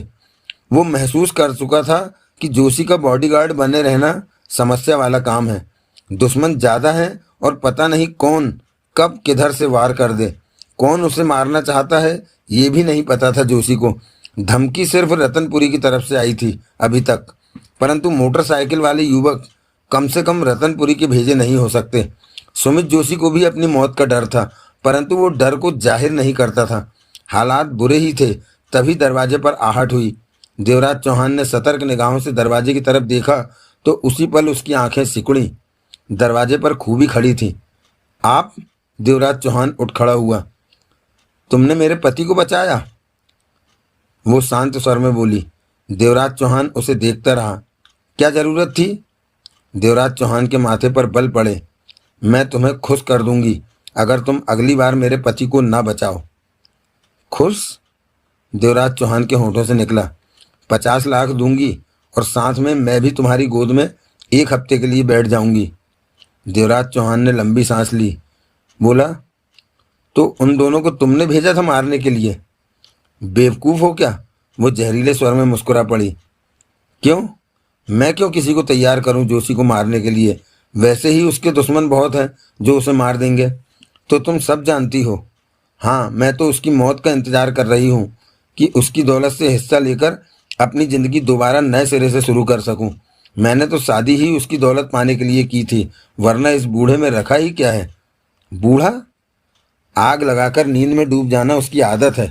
वो महसूस कर चुका था कि जोशी का बॉडीगार्ड बने रहना समस्या वाला काम है। दुश्मन ज़्यादा है और पता नहीं कौन कब किधर से वार कर दे। कौन उसे मारना चाहता है ये भी नहीं पता था जोशी को। धमकी सिर्फ रतनपुरी की तरफ से आई थी अभी तक, परंतु मोटरसाइकिल वाले युवक कम से कम रतनपुरी के भेजे नहीं हो सकते। सुमित जोशी को भी अपनी मौत का डर था, परंतु वो डर को जाहिर नहीं करता था। हालात बुरे ही थे। तभी दरवाजे पर आहट हुई। देवराज चौहान ने सतर्क निगाहों से दरवाजे की तरफ देखा तो उसी पल उसकी आंखें सिकुड़ी। दरवाजे पर खूबी खड़ी थी। आप? देवराज चौहान उठ खड़ा हुआ। तुमने मेरे पति को बचाया? वो शांत स्वर में बोली। देवराज चौहान उसे देखता रहा। क्या जरूरत थी? देवराज चौहान के माथे पर बल पड़े। मैं तुम्हें खुश कर दूंगी अगर तुम अगली बार मेरे पति को ना बचाओ। खुश? देवराज चौहान के होठों से निकला। 50 लाख दूंगी और साथ में मैं भी तुम्हारी गोद में 1 हफ्ते के लिए बैठ जाऊंगी। देवराज चौहान ने लंबी सांस ली। बोला, तो उन दोनों को तुमने भेजा था मारने के लिए? बेवकूफ़ हो क्या? वो जहरीले स्वर में मुस्कुरा पड़ी। क्यों? मैं क्यों किसी को तैयार करूं जोशी को मारने के लिए? वैसे ही उसके दुश्मन बहुत हैं जो उसे मार देंगे। तो तुम सब जानती हो। हाँ, मैं तो उसकी मौत का इंतजार कर रही हूँ कि उसकी दौलत से हिस्सा लेकर अपनी ज़िंदगी दोबारा नए सिरे से शुरू कर सकूं। मैंने तो शादी ही उसकी दौलत पाने के लिए की थी, वरना इस बूढ़े में रखा ही क्या है? बूढ़ा? आग लगाकर नींद में डूब जाना उसकी आदत है।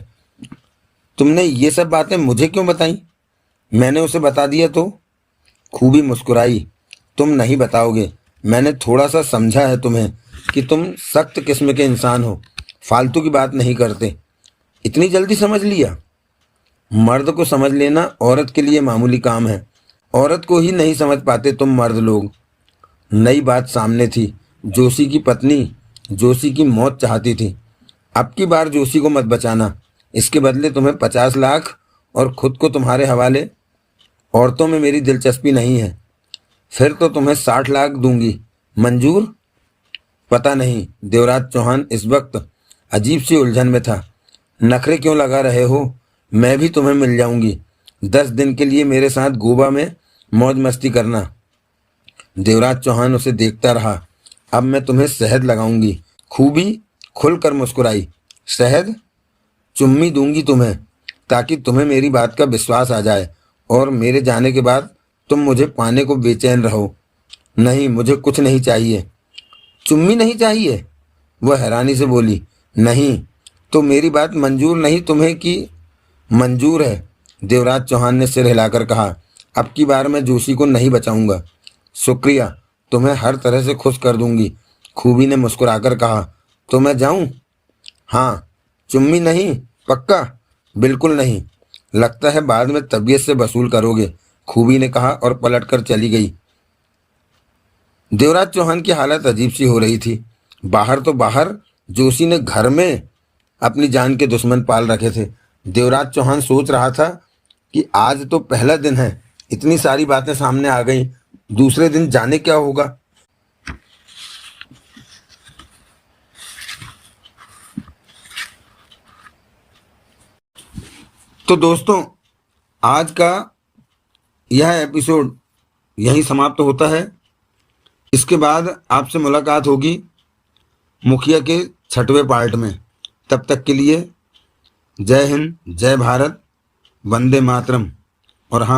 तुमने ये सब बातें मुझे क्यों बताई? मैंने उसे बता दिया तो? खूबी मुस्कुराई। तुम नहीं बताओगे। मैंने थोड़ा सा समझा है तुम्हें कि तुम सख्त किस्म के इंसान हो, फालतू की बात नहीं करते। इतनी जल्दी समझ लिया? मर्द को समझ लेना औरत के लिए मामूली काम है। औरत को ही नहीं समझ पाते तुम मर्द लोग। नई बात सामने थी। जोशी की पत्नी जोशी की मौत चाहती थी। अब की बार जोशी को मत बचाना। इसके बदले तुम्हें 50 लाख और खुद को तुम्हारे हवाले। औरतों में मेरी दिलचस्पी नहीं है। फिर तो तुम्हें 60 लाख दूंगी। मंजूर? पता नहीं। देवराज चौहान इस वक्त अजीब सी उलझन में था। नखरे क्यों लगा रहे हो? मैं भी तुम्हें मिल जाऊंगी। 10 दिन के लिए मेरे साथ गोवा में मौज मस्ती करना। देवराज चौहान उसे देखता रहा। अब मैं तुम्हें शहद लगाऊंगी। खूबी खुलकर मुस्कुराई। शहद? चुम्मी दूंगी तुम्हें, ताकि तुम्हें मेरी बात का विश्वास आ जाए और मेरे जाने के बाद तुम मुझे पाने को बेचैन रहो। नहीं, मुझे कुछ नहीं चाहिए। चुम्मी नहीं चाहिए? वह हैरानी से बोली। नहीं तो मेरी बात मंजूर नहीं तुम्हें कि? मंजूर है। देवराज चौहान ने सिर हिलाकर कहा। अब की बार मैं जोशी को नहीं बचाऊंगा। शुक्रिया, तुम्हें हर तरह से खुश कर दूंगी। खूबी ने मुस्कुराकर कहा। तो मैं जाऊं? हाँ। चुम्मी नहीं? पक्का? बिल्कुल नहीं। लगता है बाद में तबीयत से वसूल करोगे, खूबी ने कहा और पलटकर चली गई। देवराज चौहान की हालत अजीब सी हो रही थी। बाहर तो बाहर, जोशी ने घर में अपनी जान के दुश्मन पाल रखे थे। देवराज चौहान सोच रहा था कि आज तो पहला दिन है, इतनी सारी बातें सामने आ गई, दूसरे दिन जाने क्या होगा। तो दोस्तों, आज का यह एपिसोड यहीं समाप्त होता है। इसके बाद आपसे मुलाकात होगी मुखिया के 6वें पार्ट में। तब तक के लिए जय हिंद, जय भारत, वंदे मातरम। और हाँ,